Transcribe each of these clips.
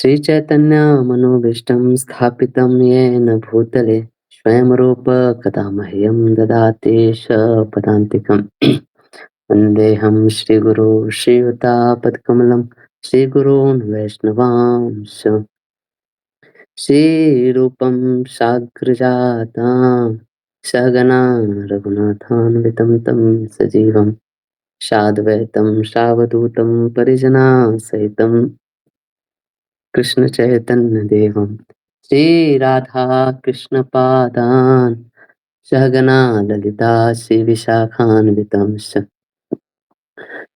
श्रीचैतन्यमनोभीष्टं स्थापितं येन भूतले स्वयं रूप कदा मह्यं ददाति पदान्तिकम् वन्देऽहं श्रीगुरो श्रीयुतापदकमलं श्रीगुरून् वैष्णवांश श्रीरूपं साग्रजातां सहगना रघुनाथान्वितं तं सजीवं साद्वैतं सावधूतं परिजनासहितं कृष्ण चैतन्य देवम श्री राधा कृष्ण पादान सहगना ललिता श्री विशाखान्वितंश्च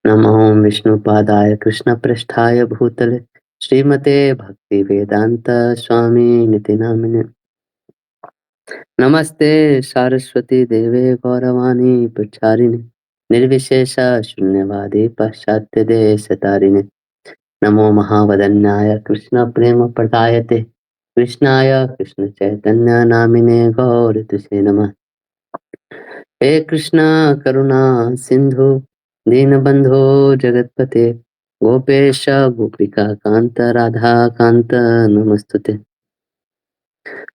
नमो विष्णुपादाय कृष्ण पृष्ठाय भूतले श्रीमते भक्ति वेदांत स्वामी निति नामिने नमस्ते सारस्वती देवे गौरवाणी प्रचारिणे निर्विशेष शून्यवादी पाश्चात्य देश तारिणे नमो महावदन्याय कृष्ण प्रेम प्रदायते कृष्णाय कृष्ण चैतन्य नामिने गौरतुसे नमः। हे कृष्ण करुणा सिंधु दीनबंधो जगतपते गोपेश गोपिका कांत राधा कांत नमस्तुते।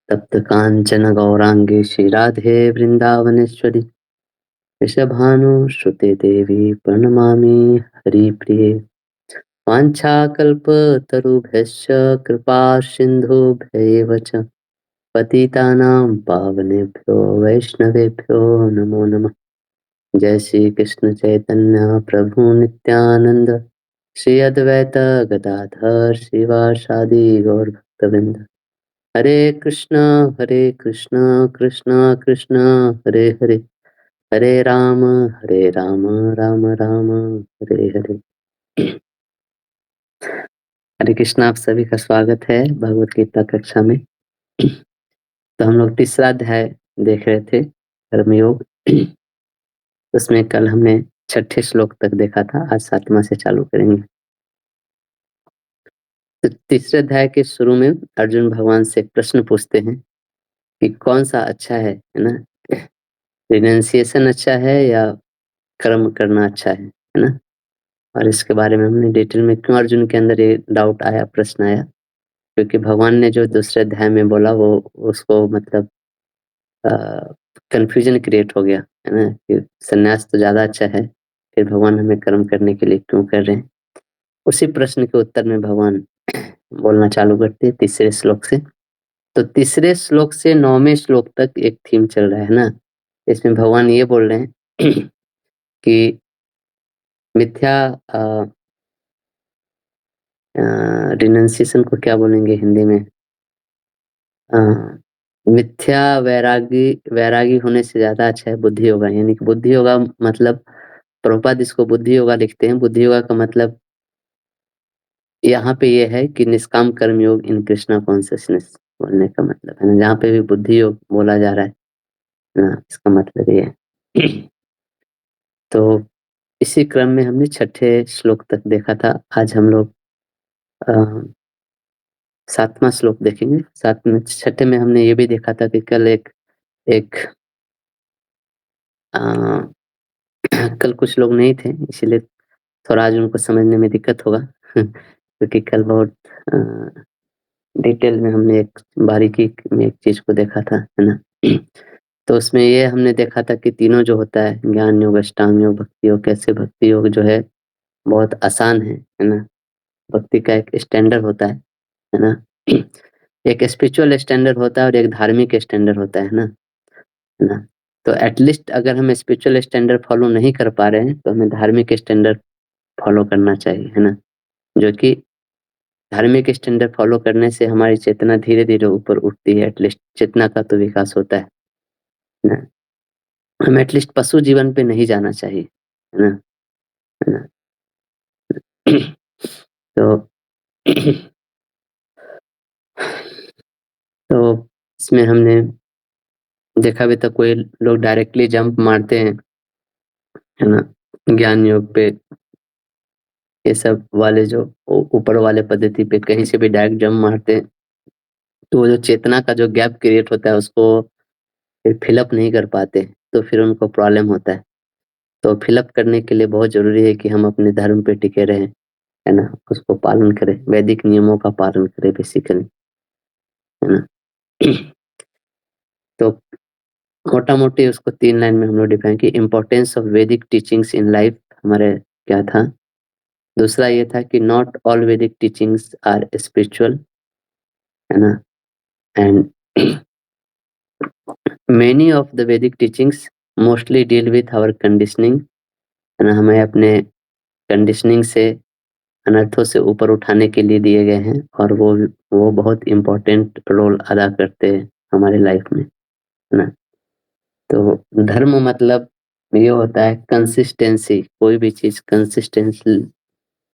तप्त कांचन गौरांगी श्री राधे वृंदावनेश्वरी वृषभानुश्रुते देवी प्रणमामि हरिप्रिये। वाञ्छाकल्पतरुभ्यश्च कृपा सिन्धुभ्यैव च पतितानां पावनेभ्यो वैष्णवेभ्यो नमो नमः। जय श्री कृष्ण चैतन्य प्रभु नित्यानंद श्री अद्वैत गदाधर श्रीवासादि गौर भक्तवृंद। हरे कृष्ण कृष्ण कृष्ण हरे हरे हरे राम राम राम हरे हरे। हरे कृष्णा, आप सभी का स्वागत है भगवत गीता कक्षा में। तो हम लोग तीसरा अध्याय देख रहे थे कर्मयोग। उसमें कल हमने छठे श्लोक तक देखा था, आज सातवां से चालू करेंगे। तो तीसरे अध्याय के शुरू में अर्जुन भगवान से एक प्रश्न पूछते हैं कि कौन सा अच्छा है ना, रिनंसिएशन अच्छा है या कर्म करना अच्छा है ना। और इसके बारे में हमने डिटेल में क्यों अर्जुन के अंदर ये डाउट आया, प्रश्न आया, क्योंकि भगवान ने जो दूसरे अध्याय में बोला वो उसको मतलब कंफ्यूजन क्रिएट हो गया है ना, कि सन्यास तो ज्यादा अच्छा है, फिर भगवान हमें कर्म करने के लिए क्यों कर रहे हैं। उसी प्रश्न के उत्तर में भगवान बोलना चालू करते हैं तीसरे श्लोक से। तो तीसरे श्लोक से 9वें श्लोक तक एक थीम चल रहा है ना। इसमें भगवान ये बोल रहे हैं कि मिथ्या रिनंसिएशन को क्या बोलेंगे हिंदी में, मिथ्या वैरागी होने से ज्यादा अच्छा है बुद्धि योगा। यानी कि बुद्धि योगा मतलब प्रभुपाद इसको बुद्धि योगा लिखते हैं। बुद्धि योगा का मतलब यहाँ पे ये है कि निष्काम कर्म योग इन कृष्णा कॉन्शियसनेस बोलने का मतलब है ना। जहाँ पे भी बुद्धि योग बोला जा रहा है ना, इसका मतलब ये है। तो इसी क्रम में हमने छठे श्लोक तक देखा था। आज हम लोग सातवां श्लोक देखेंगे। छठे में हमने ये भी देखा था कि कल एक कल कुछ लोग नहीं थे, इसीलिए थोड़ा आज उनको समझने में दिक्कत होगा। क्योंकि कल बहुत डिटेल में हमने एक बारीकी में एक चीज को देखा था है ना। तो उसमें ये हमने देखा था कि तीनों जो होता है, ज्ञान योग, अष्टांग योग, भक्ति योग, कैसे भक्ति योग जो है बहुत आसान है ना। भक्ति का एक स्टैंडर्ड होता है ना। एक स्पिरिचुअल स्टैंडर्ड होता है और एक धार्मिक स्टैंडर्ड होता है ना। तो एटलीस्ट अगर हम स्पिरिचुअल स्टैंडर्ड फॉलो नहीं कर पा रहे हैं तो हमें धार्मिक स्टैंडर्ड फॉलो करना चाहिए है ना। जो कि धार्मिक स्टैंडर्ड फॉलो करने से हमारी चेतना धीरे धीरे ऊपर उठती है, एटलीस्ट चेतना का तो विकास होता है ना। हम एटलीस्ट पशु जीवन पे नहीं जाना चाहिए है ना। तो तो इसमें हमने देखा भी था कोई लोग डायरेक्टली जंप मारते हैं है ना, ज्ञान योग पे, ये सब वाले जो ऊपर वाले पद्धति पे कहीं से भी डायरेक्ट जंप मारते हैं तो वो जो चेतना का जो गैप क्रिएट होता है उसको फिर फिलअप नहीं कर पाते, तो फिर उनको प्रॉब्लम होता है। तो फिलअप करने के लिए बहुत जरूरी है कि हम अपने धर्म पे टिके रहें है ना? उसको पालन करें, वैदिक नियमों का पालन करें बेसिकली, है ना? तो मोटा-मोटी उसको 3 लाइन में हम लोग डिफाइन किए। Importance of Vedic teachings in life हमारे क्या था? दूसरा ये था कि not all Vedic teachings are spiritual, है ना? And many of the Vedic teachings mostly deal with our conditioning, है ना? हमें अपने कंडीशनिंग से, अनर्थों से ऊपर उठाने के लिए दिए गए हैं, और वो बहुत इम्पोर्टेंट रोल अदा करते हैं हमारे लाइफ में, है ना? तो धर्म मतलब ये होता है कंसिस्टेंसी, कोई भी चीज़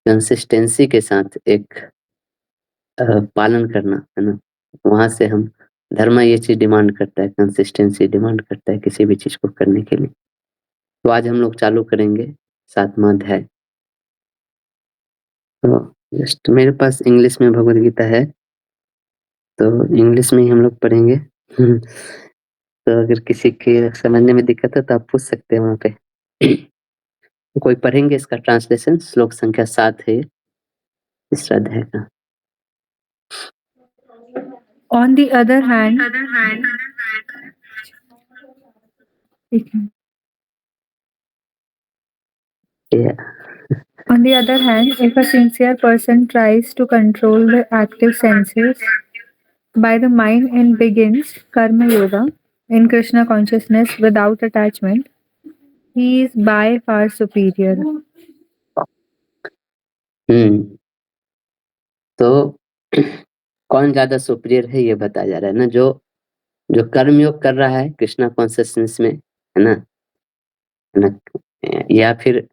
कंसिस्टेंसी के साथ एक पालन करना, है ना? वहाँ से हम धर्म ये चीज़ डिमांड करता है, कंसिस्टेंसी डिमांड करता है किसी भी चीज़ को करने के लिए। तो आज हम लोग चालू करेंगे 7वाँ अध्याय। तो जस्ट मेरे पास इंग्लिश में भगवद गीता है, तो इंग्लिश में ही हम लोग पढ़ेंगे। तो अगर किसी के समझने में दिक्कत है तो आप पूछ सकते हैं वहाँ पे। कोई पढ़ेंगे इसका ट्रांसलेशन? श्लोक संख्या 7 है इस अध्याय का। On the other hand, Yeah. on the other hand, if a sincere person tries to control the active senses by the mind and begins karma yoga in Krishna consciousness without attachment, he is by far superior. तो कौन ज़्यादा superior है ये बताया जा रहा है ना, जो कर्म योग कर रहा है कृष्णा कॉन्शियसनेस में, है ना? है ना? या फिर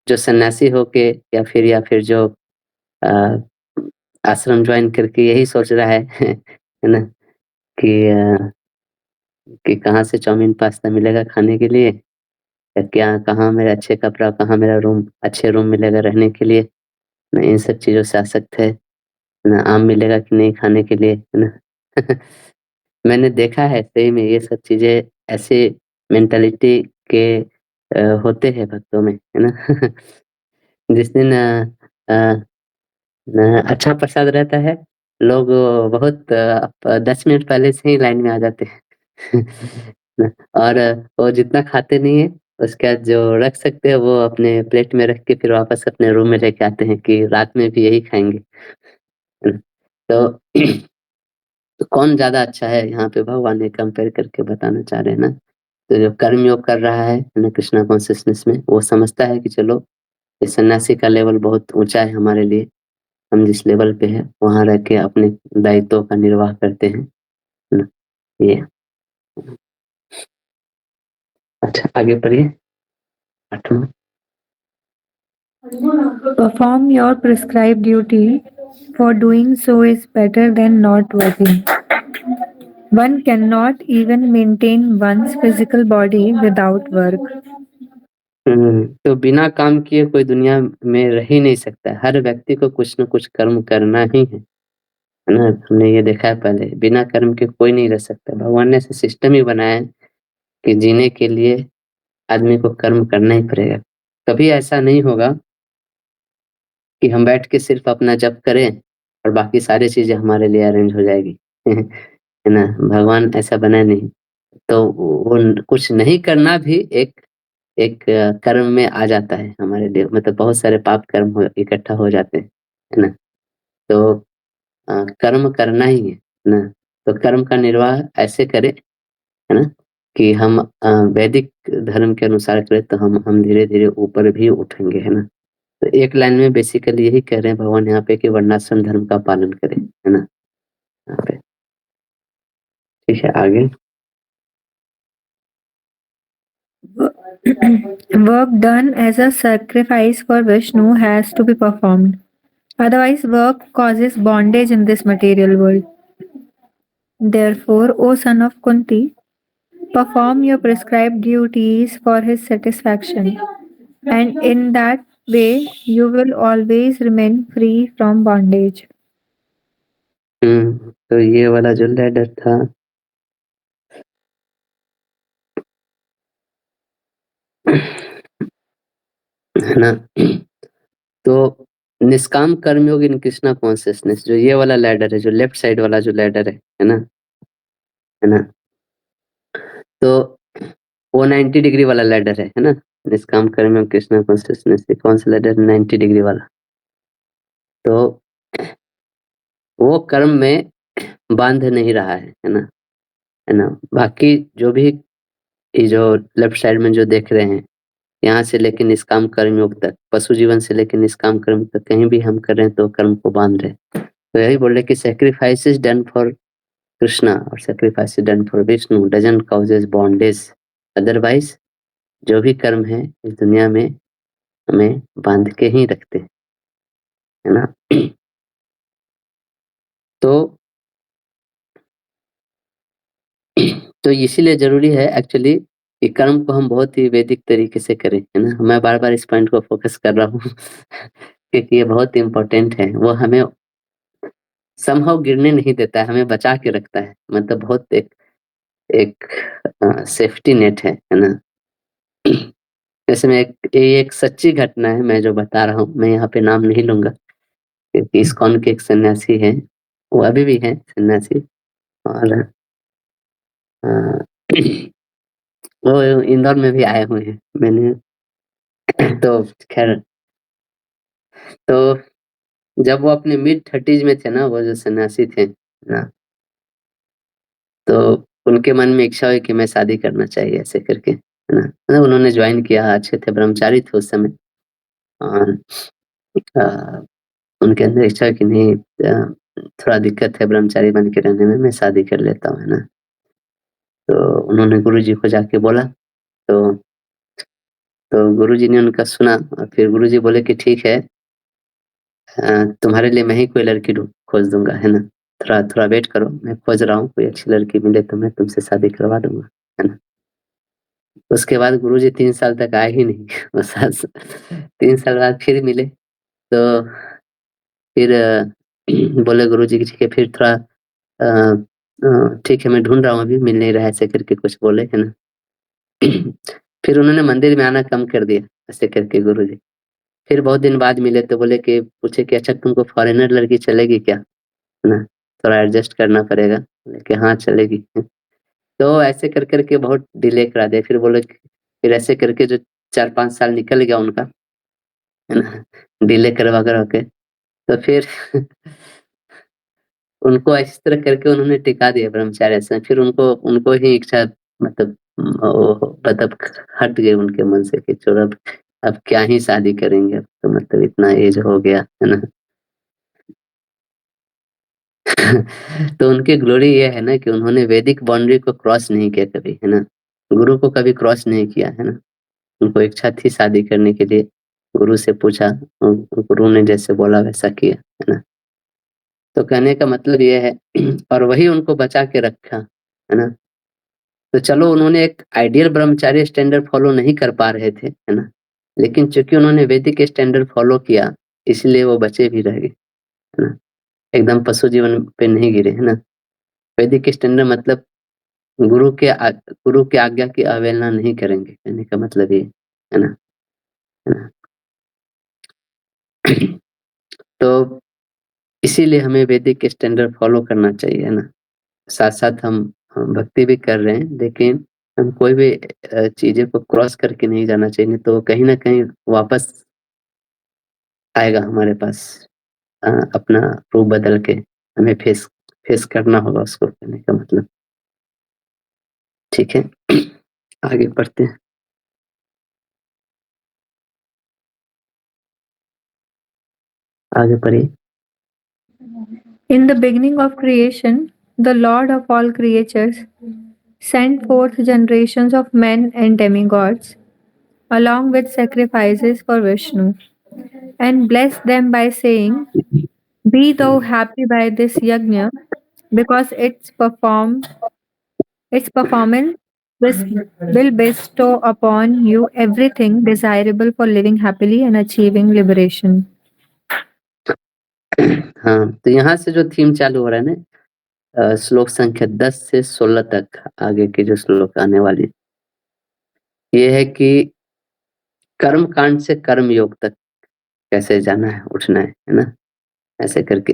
जो सन्यासी होके, या फिर जो अ, आश्रम ज्वाइन करके यही सोच रहा है है ना? कि कहाँ से चाउमीन पास्ता मिलेगा खाने के लिए, या क्या कहाँ मेरा अच्छे कपड़ा, कहाँ मेरा रूम, अच्छे रूम मिलेगा रहने के लिए, ना इन सब चीज़ों से आसक्त है ना? आम मिलेगा कि नहीं खाने के लिए, है ना? मैंने देखा है सही में ये सब चीज़ें, ऐसे मेंटालिटी के होते हैं भक्तों में, है ना? जिस दिन अ, अच्छा प्रसाद रहता है, लोग बहुत 10 मिनट पहले से ही लाइन में आ जाते हैं। ना, और वो जितना खाते नहीं है, उसके बाद जो रख सकते हैं वो अपने प्लेट में रख के फिर वापस अपने रूम में लेके आते हैं कि रात में भी यही खाएँगे। है ना? तो तो कौन ज़्यादा अच्छा है, यहाँ पे भगवान ने कंपेयर करके बताना चाह रहे हैं ना। तो जो कर्म योग कर रहा है ना कृष्णा कॉन्शियसनेस में, वो समझता है कि चलो ये सन्यासी का लेवल बहुत ऊँचा है हमारे लिए, हम जिस लेवल पे हैं वहाँ रह के अपने दायित्वों का निर्वाह करते हैं, है ना? ये अच्छा आगे पढ़िए 8वाँ। Perform your prescribed duty, for doing so is better than not working. One cannot even maintain one's physical body without work. तो बिना काम किए कोई दुनिया में रह ही नहीं सकता है। हर व्यक्ति को कुछ न कुछ कर्म करना ही है ना? हमने ये देखा है पहले, बिना कर्म के कोई नहीं रह सकता। भगवान ने ऐसा सिस्टम ही बनाया है कि जीने के लिए आदमी को कर्म करना ही पड़ेगा। कभी ऐसा नहीं होगा कि हम बैठ के सिर्फ़ अपना जप करें और बाकी सारी चीज़ें हमारे लिए अरेंज हो जाएगी। है ना? भगवान ऐसा बनाए नहीं। तो वो कुछ नहीं करना भी एक एक कर्म में आ जाता है हमारे लिए, मतलब बहुत सारे पाप कर्म हो इकट्ठा हो जाते हैं, है ना? तो कर्म करना ही है ना? तो कर्म का निर्वाह ऐसे करें, है ना? कि हम वैदिक धर्म के अनुसार करें तो हम धीरे-धीरे ऊपर भी उठेंगे, है ना? तो एक लाइन में बेसिकली यही कह रहे हैं भगवान यहाँ पे कि वर्णाश्रम धर्म का पालन करें, है ना? यहाँ पे ठीक है आगे। Work done as a sacrifice for Vishnu has to be performed. Otherwise, work causes bondage in this material world. Therefore, O son of Kunti, perform your prescribed duties for his satisfaction, and in that way you will always remain free from bondage. तो ये वाला जो ladder था, है ना? तो निष्काम कर्मयोग इन कृष्णा कॉन्शियसनेस, जो ये वाला लैडर है, जो लेफ्ट साइड वाला जो लैडर है ना, है ना, तो वो 90 डिग्री वाला लैडर है ना, निष्काम कर्मयोग कृष्णा कॉन्शियसनेस, कौन सा लैडर, 90 डिग्री वाला। तो वो कर्म में बांध नहीं रहा है ना, है ना। बाकी जो भी ये जो लेफ्ट साइड में जो देख रहे हैं, यहाँ से लेकर निष्काम कर्मयोग तक, पशु जीवन से लेकर निष्काम कर्म तक, कहीं भी हम कर रहे हैं तो कर्म को बांध रहे हैं। तो यही बोल रहे कि sacrifice is done for Krishna और sacrifice is done for Vishnu doesn't causes bondage, otherwise जो भी कर्म है इस दुनिया में हमें बांध के ही रखते हैं, है ना। तो इसीलिए जरूरी है एक्चुअली कि कर्म को हम बहुत ही वैदिक तरीके से करें, है ना। मैं बार बार इस पॉइंट को फोकस कर रहा हूँ क्योंकि ये बहुत इम्पोर्टेंट है। वो हमें समहाउ गिरने नहीं देता है, हमें बचा के रखता है, मतलब बहुत एक एक सेफ्टी नेट है ना। जैसे मैं ये एक सच्ची घटना है मैं जो बता रहा हूँ, मैं यहाँ पे नाम नहीं लूंगा क्योंकि इस्कॉन के एक सन्यासी हैं, वो अभी भी हैं सन्यासी, और वो इंदौर में भी आए हुए हैं। मैंने तो खैर, तो जब वो अपने मिड 30s में थे ना, वो जो सन्यासी थे ना, तो उनके मन में इच्छा हुई कि मैं शादी करना चाहिए ऐसे करके, है ना। मतलब उन्होंने ज्वाइन किया, अच्छे थे, ब्रह्मचारी थे उस समय, और उनके अंदर इच्छा है कि नहीं, थोड़ा दिक्कत है ब्रह्मचारी बन के रहने में, मैं शादी कर लेता हूँ, है ना। तो उन्होंने गुरुजी को जाके बोला, तो गुरुजी ने उनका सुना, और फिर गुरुजी बोले कि ठीक है, तुम्हारे लिए मैं ही कोई लड़की खोज दूंगा, है ना। थोड़ा थोड़ा वेट करो, मैं खोज रहा हूँ, कोई अच्छी लड़की मिले तो मैं तुमसे शादी करवा दूंगा, है ना। उसके बाद गुरुजी 3 साल तक आए ही नहीं। वो 3 साल बाद फिर मिले, तो फिर बोले गुरुजी कि ठीक है, फिर थोड़ा ठीक है, मैं ढूंढ रहा हूँ, अभी मिल नहीं रहा है, ऐसे करके कुछ बोले, है ना। फिर उन्होंने मंदिर में आना कम कर दिया, ऐसे करके गुरुजी। फिर बहुत दिन बाद मिले तो बोले कि, पूछे कि अच्छा तुमको फॉरेनर लड़की चलेगी क्या, है ना, थोड़ा एडजस्ट करना पड़ेगा। बोले कि हाँ चलेगी। तो ऐसे कर करके बहुत डिले करा दिया। फिर बोले फिर ऐसे करके जो 4-5 साल निकल गया उनका, है ना, डिले करवा करवा के, तो फिर उनको इस तरह करके उन्होंने टिका दिया ब्रह्मचार्य से। फिर उनको उनको ही इच्छा, मतलब मतलब हट गए उनके मन से कि चलो अब क्या ही शादी करेंगे, अब तो मतलब इतना एज हो गया, है ना। तो उनकी ग्लोरी ये है ना कि उन्होंने वैदिक बाउंड्री को क्रॉस नहीं किया कभी, है ना। गुरु को कभी क्रॉस नहीं किया, है ना। उनको इच्छा थी शादी करने के लिए, गुरु से पूछा, और गुरु ने जैसे बोला वैसा किया, है ना। तो कहने का मतलब ये है, और वही उनको बचा के रखा, है ना। तो चलो उन्होंने एक आइडियल ब्रह्मचार्य स्टैंडर्ड फॉलो नहीं कर पा रहे थे, है ना, लेकिन चूंकि उन्होंने वैदिक स्टैंडर्ड फॉलो किया, इसलिए वो बचे भी रह गए, है ना। एकदम पशु जीवन पे नहीं गिरे, है ना। वैदिक स्टैंडर्ड मतलब गुरु के आज्ञा की अवहेलना नहीं करेंगे, कहने का मतलब ये, है ना, है ना। तो इसीलिए हमें वैदिक स्टैंडर्ड फॉलो करना चाहिए, है ना। साथ साथ हम भक्ति भी कर रहे हैं, लेकिन हम कोई भी चीजें को क्रॉस करके नहीं जाना चाहिए, नहीं तो वो कहीं ना कहीं वापस आएगा हमारे पास, अपना रूप बदल के, हमें फेस फेस करना होगा उसको, कहने का मतलब। ठीक है, आगे बढ़ते हैं। आगे बढ़िए। In the beginning of creation, the Lord of all creatures sent forth generations of men and demigods, along with sacrifices for Vishnu, and blessed them by saying, be thou happy by this yajna, because its performance will bestow upon you everything desirable for living happily and achieving liberation. हाँ, तो यहाँ से जो theme चालू हो रहा है ना, श्लोक संख्या 10 से 16 तक आगे के जो श्लोक आने वाले, ये है कि कर्म कांड से कर्म योग तक कैसे जाना है, उठना है ना? ऐसे करके।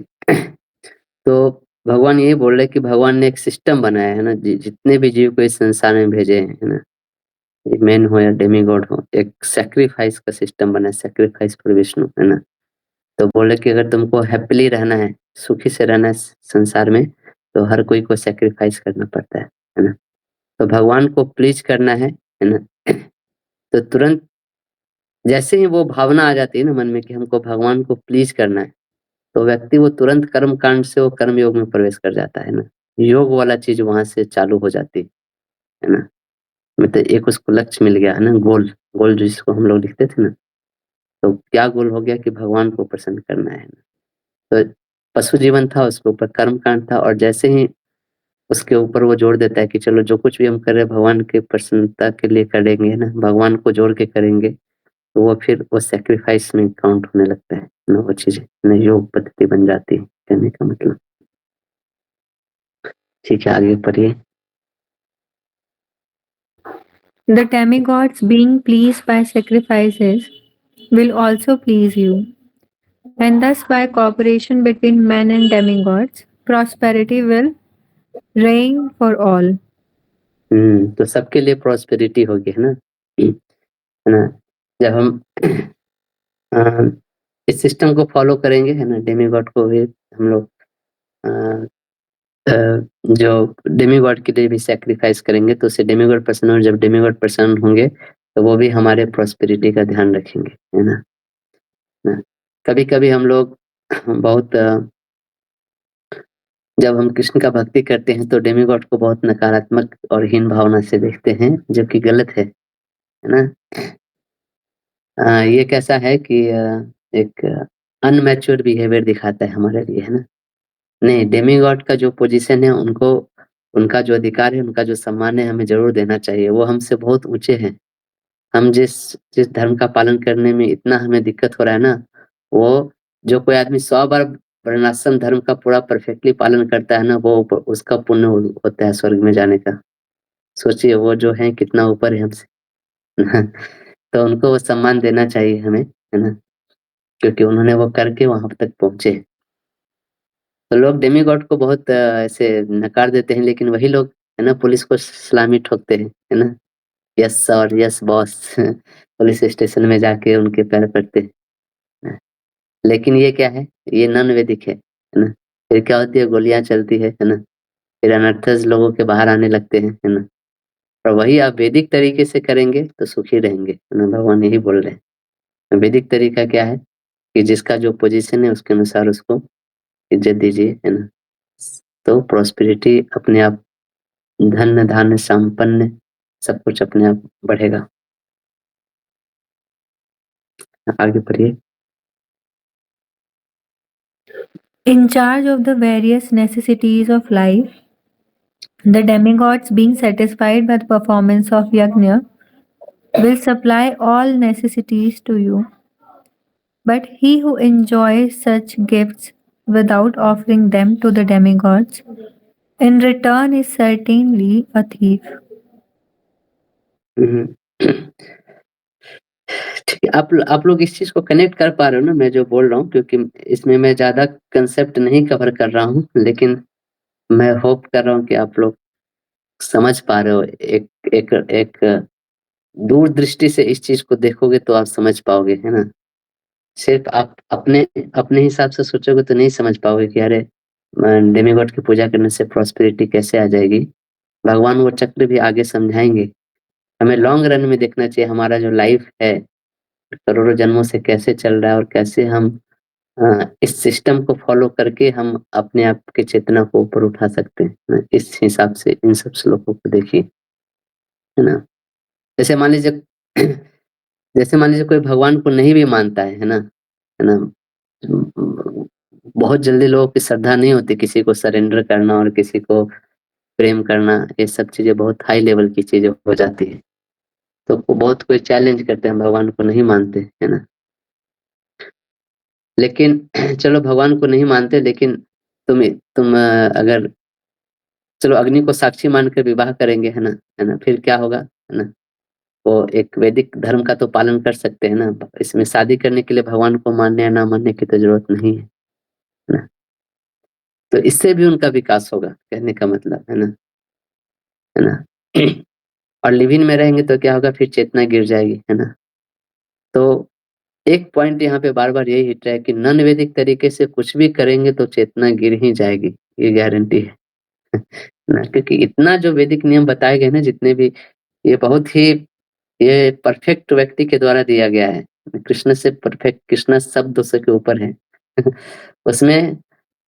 तो भगवान यही बोल रहे हैं कि भगवान ने एक सिस्टम बनाया है ना, जितने भी जीव को इस संसार में भेजे हैं, है ना? ये मैन हो या डेमीगॉड हो, एक सैक्रिफाइस का सिस्टम बना है, सैक्रिफाइस फॉर विष्णु, है ना? तो बोले कि अगर तुमको हैप्पीली रहना है, सुखी से रहना है संसार में, तो हर कोई को सैक्रिफाइस करना पड़ता है ना? तो भगवान को प्लीज करना है ना? तो तुरंत जैसे ही वो भावना आ जाती है ना मन में कि हमको भगवान को प्लीज करना है, तो व्यक्ति वो तुरंत कर्म कांड से वो कर्म योग में प्रवेश कर जाता है ना? योग वाला चीज वहां से चालू हो जाती है ना? मतलब एक उसको लक्ष्य मिल गया है ना, गोल। गोल जिसको हम लोग लिखते थे ना, तो क्या गोल हो गया कि भगवान को प्रसन्न करना है ना? तो पशु जीवन था, उसके ऊपर कर्म कांड था, और जैसे ही उसके ऊपर वो जोड़ देता है कि चलो जो कुछ भी हम कर रहे हैं भगवान के प्रसन्नता के लिए करेंगे ना, भगवान को जोड़ के करेंगे, तो वो फिर वो सैक्रिफाइस में काउंट होने लगता है ना, वो चीजें ना योग पद्धति बन जाती है, कहने का मतलब। ठीक है, आगे पढ़िए। The demigods, being pleased by sacrifices, will also please you. And thus, by cooperation between men and demigods, prosperity will reign for all. तो सबके लिए प्रॉस्पेरिटी होगी, है ना? है ना? जब हम अ, इस सिस्टम को फॉलो करेंगे, है ना, डेमीगॉड को भी हम लोग अ, अ, जो डेमीगॉड के लिए भी सैक्रिफाइस करेंगे, तो उससे डेमीगॉड प्रसन्न, और जब डेमीगॉड प्रसन्न होंगे, तो वो भी हमारे प्रॉस्पेरिटी का ध्यान रखेंगे, है ना? कभी-कभी हम लोग बहुत जब हम कृष्ण का भक्ति करते हैं, तो डेमीगॉड को बहुत नकारात्मक और हीन भावना से देखते हैं, जो कि गलत है ना? ये कैसा है कि एक अनमैच्योर बिहेवियर दिखाता है हमारे लिए, है ना? नहीं, डेमीगॉड का जो पोजीशन है, उनको उनका जो अधिकार है, उनका जो सम्मान है, हमें ज़रूर देना चाहिए। वो हमसे बहुत ऊँचे हैं। हम जिस जिस धर्म का पालन करने में इतना हमें दिक्कत हो रहा है ना, वो जो कोई आदमी 100 बार वर्णाश्रम धर्म का पूरा परफेक्टली पालन करता है ना, वो उसका पुण्य होता है स्वर्ग में जाने का। सोचिए वो जो है कितना ऊपर है हमसे। तो उनको वो सम्मान देना चाहिए हमें, है ना? क्योंकि उन्होंने वो करके वहाँ तक पहुँचे। तो लोग डेमीगॉड को बहुत ऐसे नकार देते हैं, लेकिन वही लोग, है ना, पुलिस को सलामी ठोकते हैं, है ना? Yes sir, yes boss. Police station में जाके उनके पैर पड़ते हैं। लेकिन ये क्या है? ये नॉन वैदिक है ना? फिर क्या होती है? गोलियाँ चलती है ना? फिर अनर्थस लोगों के बाहर आने लगते हैं, है ना? और वही आप वैदिक तरीके से करेंगे तो सुखी रहेंगे, है ना? भगवान यही बोल रहे हैं। वैदिक तरीका क्या है कि जिसका जो पोजीशन है उसके अनुसार उसको इज्जत दीजिए, है ना? तो प्रॉस्पेरिटी अपने आप, धन धान्य संपन्न सब कुछ अपने आप बढ़ेगा। आगे बढ़िए। In charge of the various necessities of life, the demigods, being satisfied by the performance of yajna, will supply all necessities to you. But he who enjoys such gifts without offering them to the demigods, in return is certainly a thief. हम्म। ठीक है, आप लोग इस चीज को connect कर पा रहे हो ना, मैं जो बोल रहा हूँ? क्योंकि इसमें मैं ज्यादा कंसेप्ट नहीं कवर कर रहा हूँ, लेकिन मैं होप कर रहा हूँ कि आप लोग समझ पा रहे हो। एक एक एक दूरदृष्टि से इस चीज को देखोगे तो आप समझ पाओगे, है ना? सिर्फ आप अपने अपने हिसाब से सोचोगे तो नहीं समझ पाओगे कि अरे डेमीगॉड की पूजा करने से प्रॉस्पेरिटी कैसे आ जाएगी। भगवान वो चक्र भी आगे समझाएंगे। हमें लॉन्ग रन में देखना चाहिए, हमारा जो लाइफ है करोड़ों जन्मों से कैसे चल रहा है, और कैसे हम इस सिस्टम को फॉलो करके हम अपने आप की चेतना को ऊपर उठा सकते हैं ना। इस हिसाब से इन सब श्लोकों को देखिए, है ना? जैसे मान लीजिए जैसे मान लीजिए कोई भगवान को नहीं भी मानता है ना, है ना? बहुत जल्दी लोगों की श्रद्धा नहीं होती किसी को सरेंडर करना और किसी को प्रेम करना, ये सब चीजें बहुत हाई लेवल की चीजें हो जाती है। तो बहुत कोई चैलेंज करते हैं, भगवान को नहीं मानते, है ना? लेकिन चलो भगवान को नहीं मानते, लेकिन तुम अगर चलो अग्नि को साक्षी मान कर विवाह करेंगे, है ना? फिर क्या होगा, है ना? वो एक वैदिक धर्म का तो पालन कर सकते हैं ना, इसमें शादी करने के लिए भगवान को मानने या ना मानने की तो ज़रूरत नहीं है ना? तो इससे भी उनका विकास होगा, कहने का मतलब, है ना? है ना? और लिव इन में रहेंगे तो क्या होगा, फिर चेतना गिर जाएगी, है ना? तो एक पॉइंट यहाँ पे बार-बार यही हिट रहा है कि नॉन वैदिक तरीके से कुछ भी करेंगे तो चेतना गिर ही जाएगी, ये गारंटी है। ना, क्योंकि इतना जो वैदिक नियम बताए गए ना जितने भी, ये बहुत ही ये परफेक्ट व्यक्ति के द्वारा दिया गया है। कृष्ण से परफेक्ट, कृष्ण सब दोषों के ऊपर है। उसमें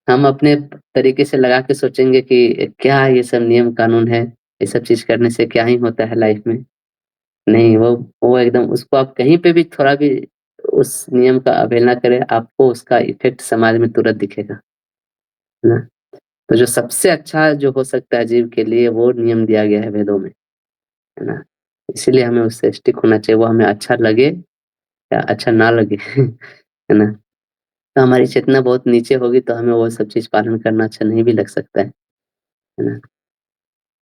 हम अपने तरीके से लगा के सोचेंगे कि क्या ये सब नियम कानून है, ये सब चीज़ करने से क्या ही होता है लाइफ में। नहीं, वो एकदम उसको आप कहीं पे भी थोड़ा भी उस नियम का अवहेलना करें, आपको उसका इफ़ेक्ट समाज में तुरंत दिखेगा, है ना? तो जो सबसे अच्छा जो हो सकता है जीव के लिए, वो नियम दिया गया है वेदों में, है ना? इसीलिए हमें उससे स्टिक होना चाहिए, वो हमें अच्छा लगे या अच्छा ना लगे, है ना? तो हमारी चेतना बहुत नीचे होगी तो हमें वो सब चीज़ पालन करना अच्छा नहीं भी लग सकता है ना?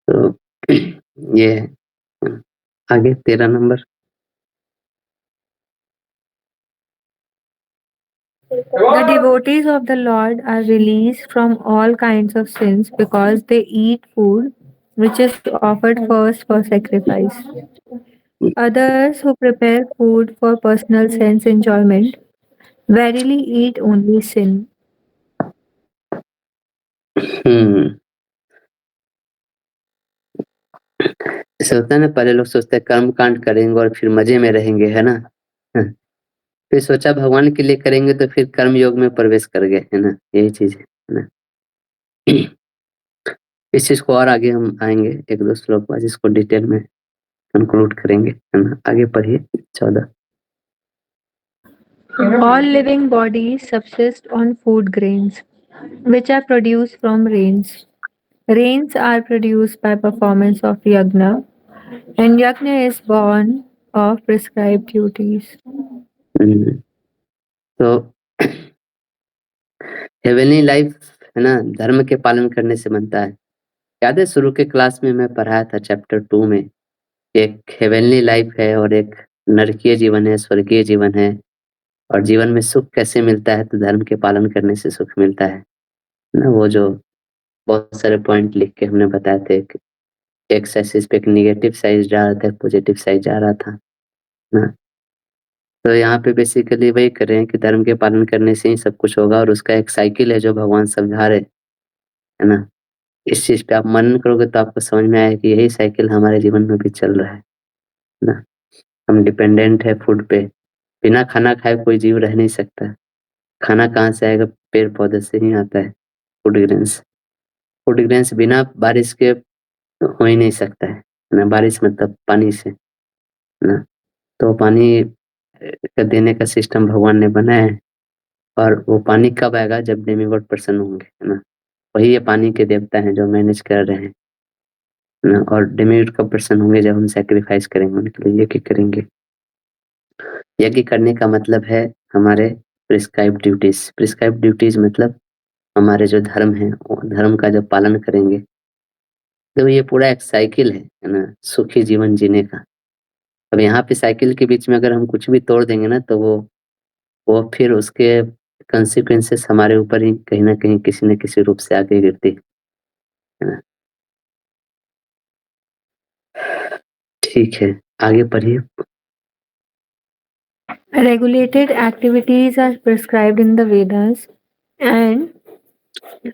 तो ये है। आगे 13 number. The devotees of the Lord are released from all kinds of sins because they eat food which is offered first for sacrifice. Others who prepare food for personal sense enjoyment verily eat only sin. हुँ, ऐसा होता है ना, पहले लोग सोचते हैं कर्म कांड करेंगे और फिर मज़े में रहेंगे, है ना? हाँ, फिर सोचा भगवान के लिए करेंगे तो फिर कर्म योग में प्रवेश कर गए, है ना? यही चीज़ है ना? इस चीज़ को और आगे हम आएँगे 1-2 श्लोक बाद इसको डिटेल में कंक्लूड करेंगे, है ना? आगे पढ़िए 14। All living bodies subsist on food grains, which are produced from rains. Rains are produced by performance of yagna, and yagna is born of prescribed duties. हुँ, तो हेवेनली लाइफ, है ना, धर्म के पालन करने से बनता है। याद है शुरू के क्लास में मैं पढ़ाया था चैप्टर 2 में, एक हेवेनली लाइफ है और एक नरकीय जीवन है, स्वर्गीय जीवन है, और जीवन में सुख कैसे मिलता है तो धर्म के पालन करने से सुख मिलता है ना? वो जो बहुत सारे पॉइंट लिख के हमने बताए थे, एक एक्स एक्सिस पे एक नेगेटिव साइड जा रहा था, एक पॉजिटिव साइड जा रहा था ना? तो यहाँ पे बेसिकली वही कर रहे हैं कि धर्म के पालन करने से ही सब कुछ होगा, और उसका एक साइकिल है जो भगवान समझा रहे, है ना? इस चीज़ पे आप मनन करोगे तो आपको समझ में आएगा कि यही साइकिल हमारे जीवन में भी चल रहा है ना? हम डिपेंडेंट है फूड पे, बिना खाना खाए कोई जीव रह नहीं सकता। खाना कहाँ से आएगा? पेड़-पौधे से ही आता है, फूड ग्रेन्स। फूड ग्रेन्स बिना बारिश के हो ही नहीं सकता है ना? बारिश मतलब पानी से, है ना? तो पानी का देने का सिस्टम भगवान ने बनाया है, और वो पानी कब आएगा? जब डेमिगॉड प्रसन्न होंगे, है ना? वही ये पानी के देवता हैं जो मैनेज कर रहे हैं, है ना? और डेमिगॉड कब प्रसन्न होंगे? जब हम सैक्रिफाइस करेंगे उनके लिए, यज्ञ करेंगे। यज्ञ करने का मतलब है हमारे प्रिस्क्राइब्ड ड्यूटीज़। प्रिस्क्राइब्ड ड्यूटीज़ मतलब हमारे जो धर्म है, वो धर्म का जब पालन करेंगे, तो ये पूरा एक साइकिल है ना? सुखी जीवन जीने का। अब यहाँ पे साइकिल के बीच में अगर हम कुछ भी तोड़ देंगे ना, तो वो फिर उसके कॉन्सिक्वेंसेस हमारे ऊपर ही कहीं न कहीं किसी न किसी रूप से आके गिरती है ना? ठीक है, आगे पढ़िए। Regulated activities are prescribed in the Vedas, and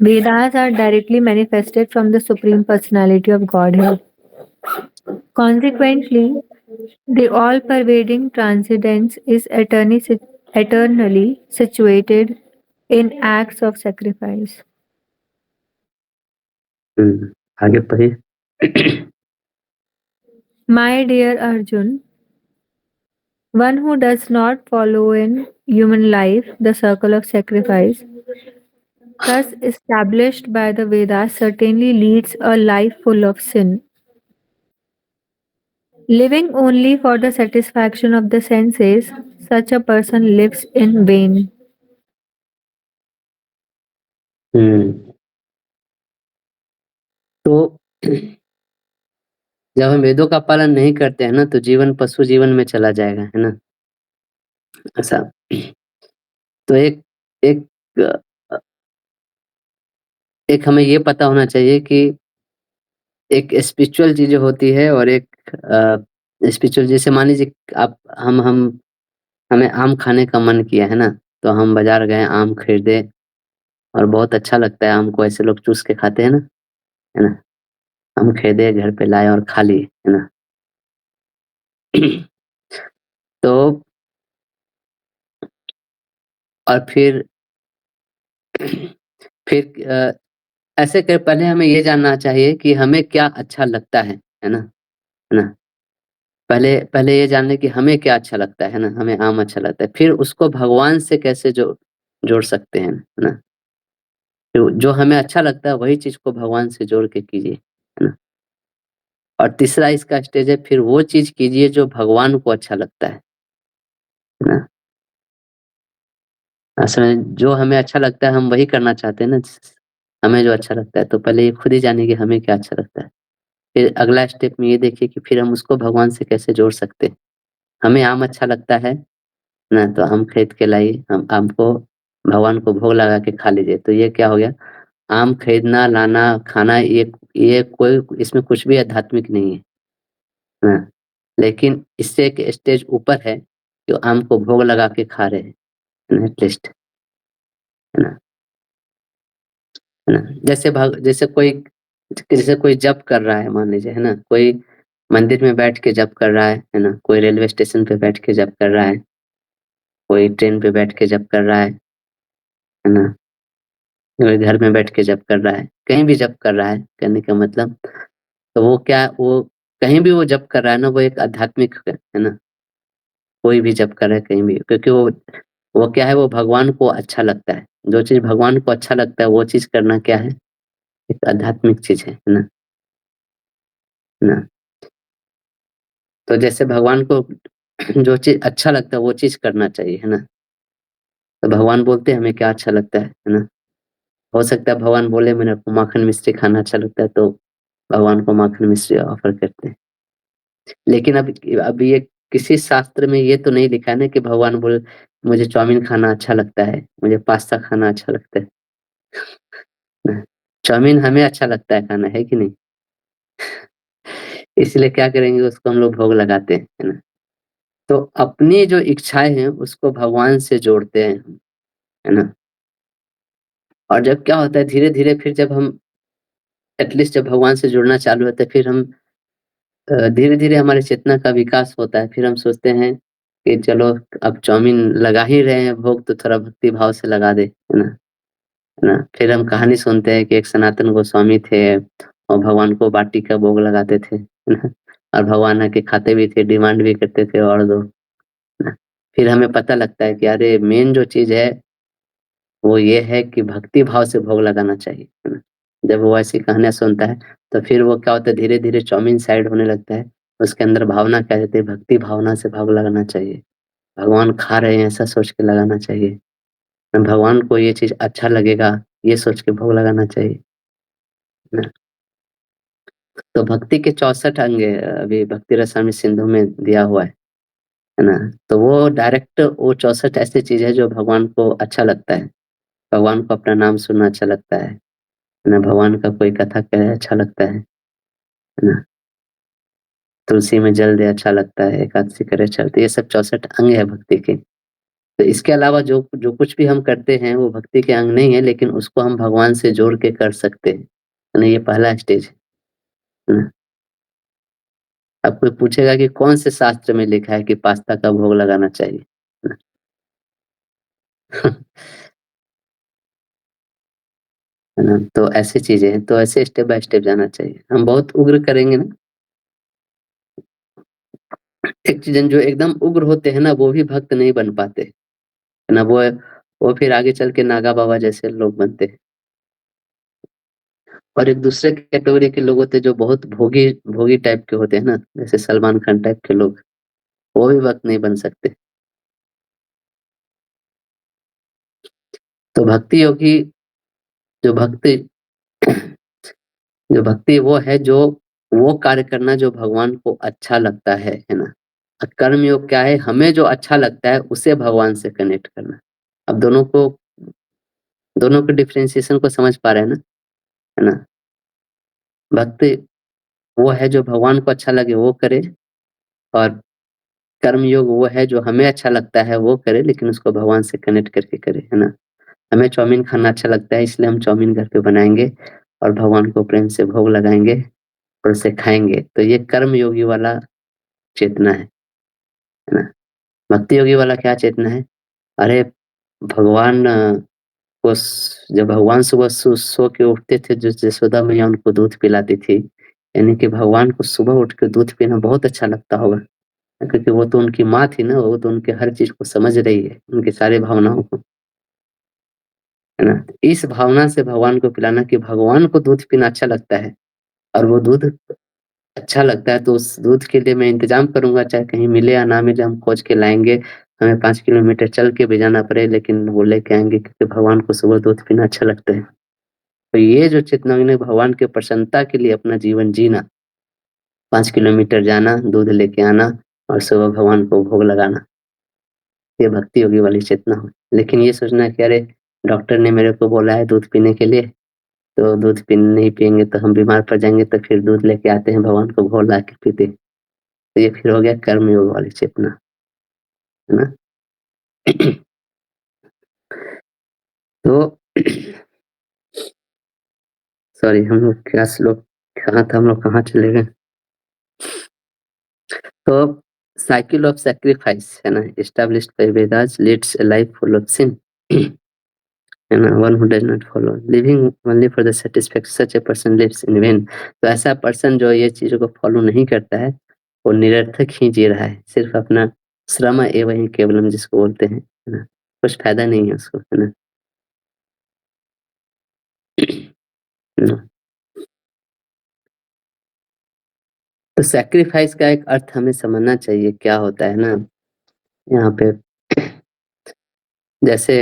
Vedas are directly manifested from the Supreme Personality of Godhead. Consequently, the all pervading transcendence is eternally situated in acts of sacrifice. आगे पढ़िए। My dear Arjun, one who does not follow in human life the circle of sacrifice, thus established by the Vedas, certainly leads a life full of sin. Living only for the satisfaction of the senses, such a person lives in vain. हुँ, तो जब हम वेदों का पालन नहीं करते हैं ना, तो जीवन पशु जीवन में चला जाएगा, है ना? ऐसा। तो एक एक अ, एक हमें ये पता होना चाहिए कि एक स्पिरिचुअल चीज़ें होती है और एक स्पिरिचुअल, जैसे मान लीजिए आप हम हमें आम खाने का मन किया, है ना? तो हम बाज़ार गए, आम खरीदे और बहुत अच्छा लगता है आम को, ऐसे लोग चूस के खाते हैं ना, है ना? हम खरीदे, घर पे लाए और खा लिए, है ना? तो और फिर ऐसे कर पहले हमें ये जानना चाहिए कि हमें क्या अच्छा लगता है ना? है ना? पहले पहले ये जान लें कि हमें क्या अच्छा लगता है ना? हमें आम अच्छा लगता है, फिर उसको भगवान से कैसे जोड़ सकते हैं, है ना? तो जो हमें अच्छा लगता है वही चीज़ को भगवान से जोड़ के कीजिए, है ना? और तीसरा इसका स्टेज है, फिर वो चीज़ कीजिए जो भगवान को अच्छा लगता है ना? असल में जो हमें अच्छा लगता है हम वही करना चाहते हैं ना, हमें जो अच्छा लगता है, तो पहले ये खुद ही जानिए कि हमें क्या अच्छा लगता है। फिर अगला स्टेप में ये देखिए कि फिर हम उसको भगवान से कैसे जोड़ सकते हैं। हमें आम अच्छा लगता है ना, तो आम खरीद के लाइए, हम आम को भगवान को भोग लगा के खा लीजिए। तो ये क्या हो गया, आम खरीदना, लाना, खाना, ये कोई इसमें कुछ भी आध्यात्मिक नहीं है, हाँ। लेकिन इससे एक स्टेज ऊपर है, जो आम को भोग लगा के खा रहे हैं, एटलीस्ट, है ना? है ना? जैसे कोई जप कर रहा है मान लीजिए, है ना? कोई मंदिर में बैठ के जप कर रहा है ना? कोई रेलवे स्टेशन पे बैठ के जप कर रहा है, कोई ट्रेन पे बैठ के जप कर रहा है ना? कोई घर में बैठ के जप कर रहा है, कहीं भी जप कर रहा है, कहने का मतलब, तो वो कहीं भी वो जप कर रहा है ना, वो एक आध्यात्मिक है ना? कोई भी जप कर रहा है कहीं भी, क्योंकि वो क्या है, वो भगवान को अच्छा लगता है। जो चीज़ भगवान को अच्छा लगता है वो चीज़ करना क्या है? एक आध्यात्मिक चीज़ है ना? है ना? तो जैसे भगवान को जो चीज़ अच्छा लगता है वो चीज़ करना चाहिए, है ना? तो भगवान बोलते हैं हमें क्या अच्छा लगता है ना? हो सकता है भगवान बोले मेरे को माखन मिश्री खाना अच्छा लगता है, तो भगवान को माखन मिश्री ऑफ़र करते हैं। लेकिन अब ये किसी शास्त्र में ये तो नहीं लिखा है ना कि भगवान बोले मुझे चाउमीन खाना अच्छा लगता है, मुझे पास्ता खाना अच्छा लगता है। ना, चाउमीन हमें अच्छा लगता है खाना, है कि नहीं? इसलिए क्या करेंगे, उसको हम लोग भोग लगाते हैं, है ना? तो अपनी जो इच्छाएँ हैं उसको भगवान से जोड़ते हैं, है ना? और जब क्या होता है, धीरे-धीरे फिर जब हम एटलीस्ट जब भगवान से जुड़ना चालू होता है, फिर हम धीरे-धीरे हमारी चेतना का विकास होता है। फिर हम सोचते हैं कि चलो अब चाउमीन लगा ही रहे हैं भोग, तो थोड़ा भक्ति भाव से लगा दें, है ना? है ना? फिर हम कहानी सुनते हैं कि एक सनातन गोस्वामी थे और भगवान को बाटी का भोग लगाते थे, है ना? और भगवान आके खाते भी थे, डिमांड भी करते थे और दो, है ना? फिर हमें पता लगता है कि अरे मेन जो चीज़ है वो ये है कि भक्ति भाव से भोग लगाना चाहिए, है ना? जब वो ऐसी कहानियाँ सुनता है, तो फिर वो क्या होता है, धीरे-धीरे चाउमीन साइड होने लगता है। उसके अंदर भावना क्या रहती है, भक्ति भावना से भोग लगाना चाहिए। भगवान खा रहे हैं ऐसा सोच के लगाना चाहिए। भगवान को ये चीज़ अच्छा लगेगा, ये सोच के भोग लगाना चाहिए, है ना? तो भक्ति के 64 अंग है, अभी भक्ति रसायन सिंधु में दिया हुआ है ना? तो वो डायरेक्ट वो 64 ऐसी चीज़ है जो भगवान को अच्छा लगता है। भगवान को अपना नाम सुनना अच्छा लगता है ना? भगवान का कोई कथा करे अच्छा लगता है ना? तुलसी में जल दे अच्छा लगता है, एकादशी करे अच्छा लगता है, ये सब 64 अंग है भक्ति के। तो इसके अलावा जो जो कुछ भी हम करते हैं वो भक्ति के अंग नहीं है, लेकिन उसको हम भगवान से जोड़ के कर सकते हैं। है ना? ये पहला स्टेज है ना? अब कोई पूछेगा कि कौन से शास्त्र में लिखा है कि पास्ता का भोग लगाना चाहिए? है ना? है ना? तो ऐसी चीज़ें हैं, तो ऐसे स्टेप बाय स्टेप जाना चाहिए। हम बहुत उग्र करेंगे ना, एक चीज़ जो एकदम उग्र होते हैं ना, वो भी भक्त नहीं बन पाते, है ना? वो फिर आगे चल के नागा बाबा जैसे लोग बनते हैं। और एक दूसरे कैटेगरी के लोग होते हैं जो बहुत भोगी भोगी टाइप के होते हैं ना, जैसे सलमान खान टाइप के लोग, वो भी भक्त नहीं बन सकते। तो भक्ति योगी जो भक्ति जो भक्ति वो है जो वो कार्य करना जो भगवान को अच्छा लगता है ना? कर्म योग क्या है? हमें जो अच्छा लगता है उसे भगवान से कनेक्ट करना। अब दोनों के डिफरेंशिएशन को समझ पा रहे हैं ना? है ना? भक्ति वो है जो भगवान को अच्छा लगे वो करे, और कर्म योग वो है जो हमें अच्छा लगता है वो करे, लेकिन उसको भगवान से कनेक्ट करके करे, है ना? हमें चाउमीन खाना अच्छा लगता है इसलिए हम चाउमीन घर पे बनाएँगे और भगवान को प्रेम से भोग लगाएँगे और उसे खाएँगे। तो ये कर्म योगी वाला चेतना है ना? भक्ति योगी वाला क्या चेतना है? अरे भगवान को स जब भगवान सुबह सो के उठते थे, जो यशोदा मैया उनको दूध पिलाती थी, यानी कि भगवान को सुबह उठ के दूध पीना बहुत अच्छा लगता होगा, क्योंकि वो तो उनकी माँ थी ना, वो तो उनके हर चीज़ को समझ रही है, उनकी सारी भावनाओं को, है ना? इस भावना से भगवान को पिलाना कि भगवान को दूध पीना अच्छा लगता है और वो दूध अच्छा लगता है, तो उस दूध के लिए मैं इंतज़ाम करूँगा, चाहे कहीं मिले या ना मिले, हम खोज के लाएँगे। हमें 5 किलोमीटर चल के भी जाना पड़े, लेकिन वो लेके आएँगे, क्योंकि भगवान को सुबह दूध पीना अच्छा लगता है। तो ये जो चेतना ने भगवान की प्रसन्नता के लिए अपना जीवन जीना, 5 किलोमीटर जाना, दूध लेके आना और सुबह भगवान को भोग लगाना, ये भक्ति योगी वाली चेतना हो। लेकिन ये सोचना कि अरे! डॉक्टर ने मेरे को बोला है दूध पीने के लिए, तो दूध नहीं पिएँगे तो हम बीमार पड़ जाएँगे, तो फिर दूध लेके आते हैं, भगवान को भोग ला के पीते हैं। तो ये फिर हो गया कर्म योग वाली चेतना, है ना? तो सॉरी, हम लोग क्या श्लोक कहाँ था, हम लोग कहाँ चले गए? तो साइकिल ऑफ सैक्रिफाइस है ना, established by Vedas leads a life full of sin, है ना? One who does not follow living only for the satisfaction such a person lives in vain. तो ऐसा पर्सन जो ये चीज़ों को फॉलो नहीं करता है, वो निरर्थक ही जी रहा है, सिर्फ अपना श्रम एव ही केवलम जिसको बोलते हैं, है ना? कुछ फायदा नहीं है उसको, है ना? ना। तो सैक्रिफाइस का एक अर्थ हमें समझना चाहिए क्या होता है ना, यहाँ पे जैसे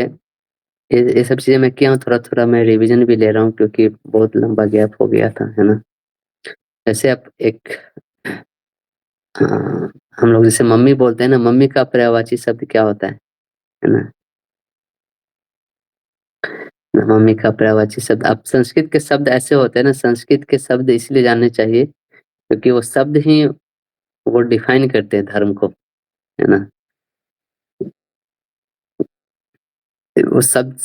ये सब चीज़ें मैं किया हूँ, थोड़ा-थोड़ा मैं रिवीजन भी ले रहा हूँ, क्योंकि बहुत लंबा गैप हो गया था, है ना? जैसे आप एक हम लोग जैसे मम्मी बोलते हैं ना, मम्मी का पर्यायवाची शब्द क्या होता है ना? मम्मी का पर्यायवाची शब्द, अब संस्कृत के शब्द ऐसे होते हैं ना, संस्कृत के शब्द इसलिए जानने चाहिए क्योंकि वो शब्द ही वो डिफाइन करते हैं धर्म को, है ना? वो शब्द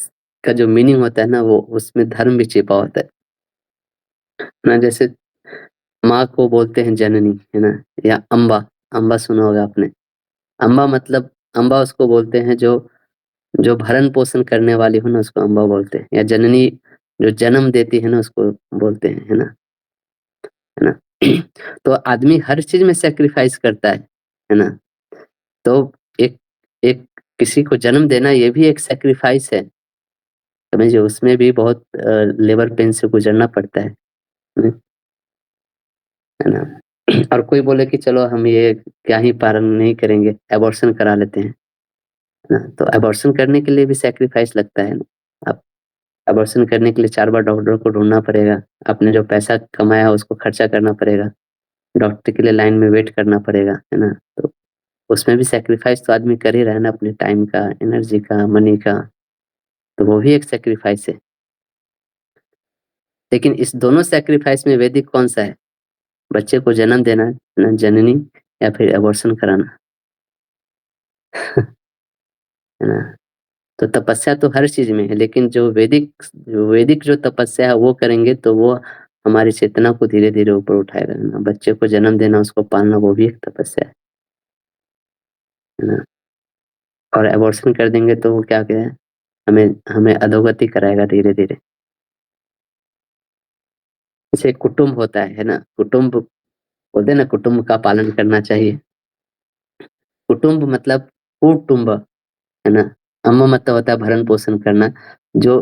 का जो मीनिंग होता है ना, वो उसमें धर्म भी छिपा होता है ना। जैसे माँ को बोलते हैं जननी, है ना? या अम्बा, अम्बा सुना होगा आपने। अम्बा मतलब अम्बा उसको बोलते हैं जो जो भरण-पोषण करने वाली हो ना, उसको अम्बा बोलते हैं, या जननी जो जन्म देती है ना, उसको बोलते हैं, है ना? तो आदमी हर चीज़ में सैक्रिफाइस करता है ना? तो एक एक किसी को जन्म देना ये भी एक सैक्रिफाइस है, समझिए उसमें भी बहुत लेबर पेन से गुज़रना पड़ता है ना? और कोई बोले कि चलो हम ये क्या ही पालन नहीं करेंगे, अबॉर्शन करा लेते हैं, है ना? तो अबॉर्शन करने के लिए भी सैक्रिफाइस लगता है ना। अब अबॉर्शन करने के लिए 4 बार डॉक्टर को ढूँढना पड़ेगा, आपने जो पैसा कमाया है उसको खर्चा करना पड़ेगा, डॉक्टर के लिए लाइन में वेट करना पड़ेगा, है ना? तो उसमें भी सैक्रिफाइस तो आदमी कर ही रहा है ना, अपने टाइम का, एनर्जी का, मनी का, तो वो भी एक सैक्रिफाइस है। लेकिन इस दोनों सैक्रिफाइस में वैदिक कौन-सा है? बच्चे को जन्म देना, है ना, जननी, या फिर अबॉर्शन कराना, है ना? तो तपस्या तो हर चीज़ में है, लेकिन जो वैदिक जो तपस्या है वो करेंगे तो वो हमारी चेतना को धीरे-धीरे ऊपर उठाएगा, है ना? बच्चे को जन्म देना, उसको पालना, वो भी एक तपस्या है ना? और अबॉर्शन कर देंगे तो वो क्या है, हमें हमें अधोगति कराएगा धीरे-धीरे। जैसे कुटुम्ब होता है ना? कुटुम्ब बोलते हैं ना, कुटुम्ब का पालन करना चाहिए। कुटुम्ब मतलब कुटुम्ब, है ना? अम्म मतलब होता है भरण-पोषण करना, जो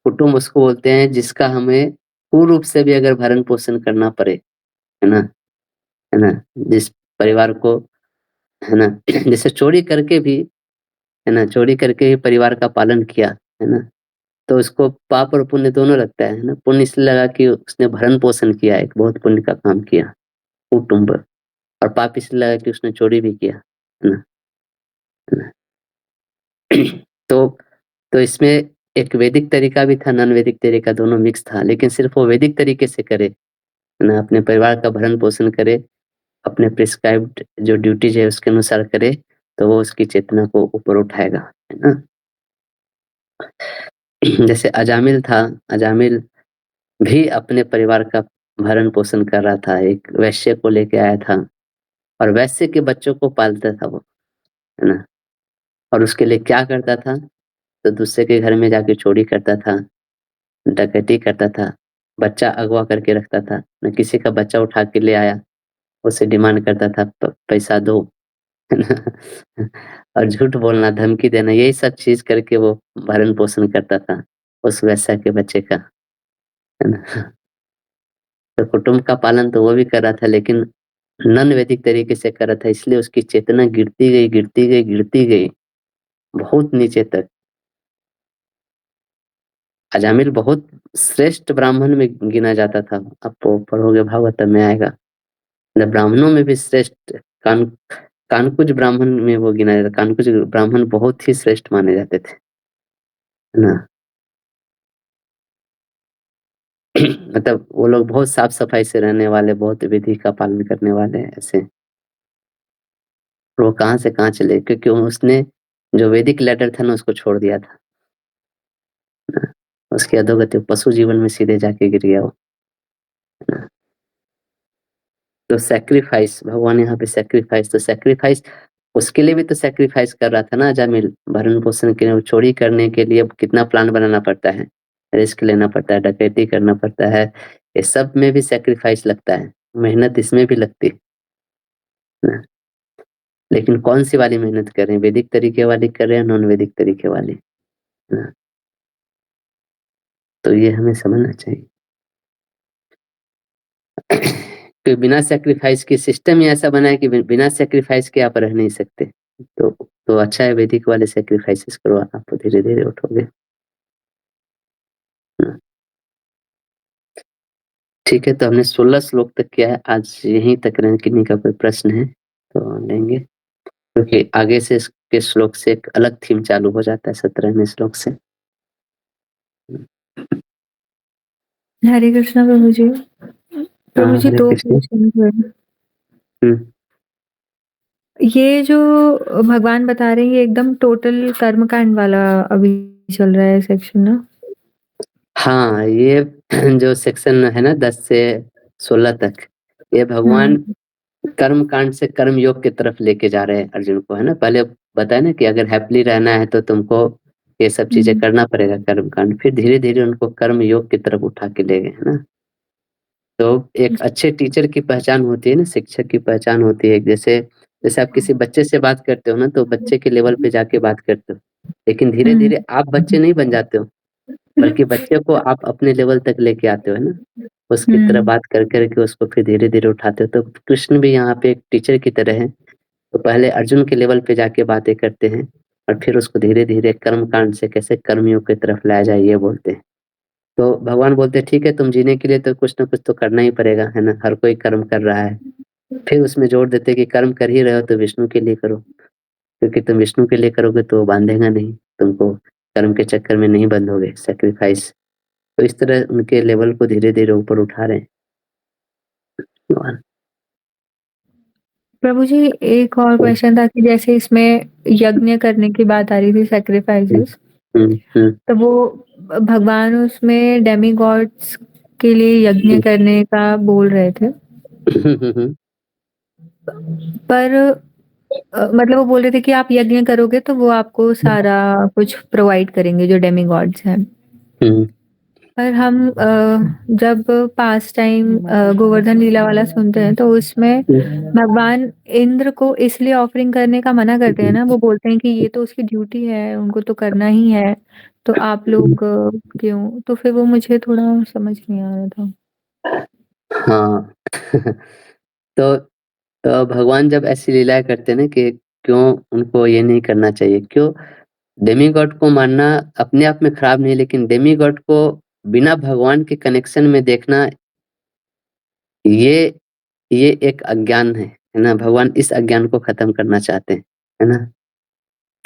कुटुम्ब उसको बोलते हैं जिसका हमें पूर्ण रूप से भी अगर भरण-पोषण करना पड़े, है ना? है ना? जिस परिवार को, है ना? जैसे चोरी करके भी, है ना? चोरी करके भी परिवार का पालन किया, है ना? तो उसको पाप और पुण्य दोनों लगता है ना? पुण्य इसलिए लगा कि उसने भरण-पोषण किया, एक बहुत पुण्य का काम किया, कुटुंब, और पाप इसलिए लगा कि उसने चोरी भी किया, है ना? है ना? तो तो इसमें एक वैदिक तरीका भी था, नॉन वैदिक तरीका, दोनों मिक्स था, लेकिन सिर्फ़ वो वैदिक तरीके से करे, है ना? अपने परिवार का भरण-पोषण करे, अपने प्रिस्क्राइब्ड जो ड्यूटीज़ है उसके अनुसार करे, तो वो उसकी चेतना को ऊपर उठाएगा, है ना? जैसे अजामिल था, अजामिल भी अपने परिवार का भरण-पोषण कर रहा था, एक वैश्य को लेके आया था और वैश्य के बच्चों को पालता था वो, है ना? और उसके लिए क्या करता था? तो दूसरे के घर में जाके चोरी करता था, डकैती करता था, बच्चा अगवा करके रखता था, ना किसी का बच्चा उठा के ले आया, उससे डिमांड करता था पैसा दो, है ना? और झूठ बोलना, धमकी देना, यही सब चीज़ करके वो भरण-पोषण करता था, उस वैश्या के बच्चे का, है ना? तो कुटुंब का पालन तो वो भी कर रहा था, लेकिन नॉन वैदिक तरीके से कर रहा था, इसलिए उसकी चेतना गिरती गई, गिरती गई, गिरती गई, बहुत नीचे तक। अजामिल बहुत श्रेष्ठ ब्राह्मण में गिना जाता था। आप पढ़ोगे भागवत में आएगा। मतलब ब्राह्मणों में भी श्रेष्ठ कान कानकुज ब्राह्मण में वो गिना जाता। कानकुज ब्राह्मण बहुत ही श्रेष्ठ माने जाते थे, है ना? मतलब वो लोग बहुत साफ-सफाई से रहने वाले, बहुत विधि का पालन करने वाले ऐसे। और वो कहाँ से कहाँ चले, क्योंकि उसने जो वैदिक लेटर था ना उसको छोड़ दिया था। ना? उसकी अधोगति पशु जीवन में सीधे जाके गिर गया वो। ना? तो सैक्रिफाइस, भगवान यहाँ पे सैक्रिफाइस, तो सैक्रिफाइस उसके लिए भी तो सैक्रिफाइस कर रहा था ना अजामिल, भरण-पोषण के लिए, वो चोरी करने के लिए कितना प्लान बनाना पड़ता है, रिस्क लेना पड़ता है, डकैती करना पड़ता है, ये सब में भी सैक्रिफाइस लगता है, मेहनत इसमें भी लगती है ना। लेकिन कौन-सी वाली मेहनत कर रहे हैं, वैदिक तरीके वाली कर रहे हैं, नॉन वैदिक तरीके वाली, है ना? तो ये हमें समझना चाहिए। कि बिना सैक्रिफाइस के सिस्टम ही ऐसा बना है कि बिना सैक्रिफाइस के आप रह नहीं सकते। तो अच्छा है, वैदिक वाले सैक्रिफाइसेस करो, आप धीरे-धीरे उठोगे। हुँ, ठीक है, तो हमने 16 श्लोक तक किया है, आज यहीं तक रहें, किन्हीं का कोई प्रश्न है तो लेंगे, क्योंकि आगे से इसके श्लोक से एक अलग थीम चालू हो जाता है 17वें श्लोक से। हुँ, हरे कृष्णा प्रभु जी। प्रभु हाँ, जी, हरे 2 कृष्ण। क्वेश्चन हैं। हुँ, ये जो भगवान बता रहे हैं, ये एकदम टोटल कर्मकांड वाला अभी चल रहा है सेक्शन ना? हाँ, ये जो सेक्शन है ना 10 से 16 तक, ये भगवान हुँ, कर्म कांड से कर्म योग की तरफ लेके जा रहे हैं अर्जुन को, है ना? पहले बताया ना कि अगर हैप्पीली रहना है तो तुमको ये सब चीज़ें हुँ, करना पड़ेगा कर्म कांड, फिर धीरे-धीरे उनको कर्म योग की तरफ उठा के ले गए, है ना? तो एक अच्छे टीचर की पहचान होती है ना, शिक्षक की पहचान होती है। जैसे जैसे आप किसी बच्चे से बात करते हो ना, तो बच्चे के लेवल पे जाके बात करते हो। लेकिन हुँ, धीरे-धीरे आप बच्चे नहीं बन जाते हो, बल्कि बच्चे को आप अपने लेवल तक लेके आते हो, है ना? उसकी तरह हुँ, बात कर के उसको फिर धीरे-धीरे उठाते हो। तो कृष्ण भी यहाँ पे एक टीचर की तरह हैं। तो पहले अर्जुन के लेवल पे जाके बातें करते हैं और फिर उसको धीरे-धीरे कर्म कांड से कैसे कर्मयोग की तरफ लाया जाए ये बोलते हैं। तो भगवान बोलते हैं ठीक है, तुम जीने के लिए तो कुछ न कुछ तो करना ही पड़ेगा, है ना? हर कोई कर्म कर रहा है। फिर उसमें जोड़ देते हैं कि कर्म कर ही रहे हो तो विष्णु के लिए करो, क्योंकि तुम विष्णु के लिए करोगे तो वो बाँधेगा नहीं, तुमको कर्म के चक्कर में नहीं बंधोगे, सैक्रिफाइस। तो इस तरह उनके लेवल को धीरे-धीरे ऊपर उठा रहे हैं भगवान। प्रभु जी, एक और हुँ, क्वेश्चन था कि जैसे इसमें यज्ञ करने की बात आ रही थी, हुँ, सैक्रिफाइसेस, हुँ, हुँ, तो वो भगवान उसमें डेमिगॉड्स के लिए यज्ञ हुँ, करने का बोल रहे थे। हुँ, हुँ, हुँ, पर मतलब वो बोल रहे थे कि आप यज्ञ करोगे तो वो आपको सारा कुछ प्रोवाइड करेंगे जो डेमिगॉड्स हैं। हुँ, पर हम जब पास टाइम गोवर्धन लीला वाला सुनते हैं तो उसमें हुँ, भगवान इंद्र को इसलिए ऑफरिंग करने का मना करते हैं हुँ, ना, वो बोलते हैं कि ये तो उसकी ड्यूटी है, उनको तो करना ही है, तो आप हुँ। लोग क्यों? तो फिर वो मुझे थोड़ा समझ नहीं आ रहा था। हाँ। तो भगवान जब ऐसी लीलाएँ करते हैं ना कि क्यों उनको ये नहीं करना चाहिए, क्यों डेमीगॉड को मानना अपने आप में खराब नहीं, लेकिन डेमीगॉड को बिना भगवान के कनेक्शन में देखना, ये ये एक अज्ञान है ना? भगवान इस अज्ञान को खत्म करना चाहते हैं, है ना?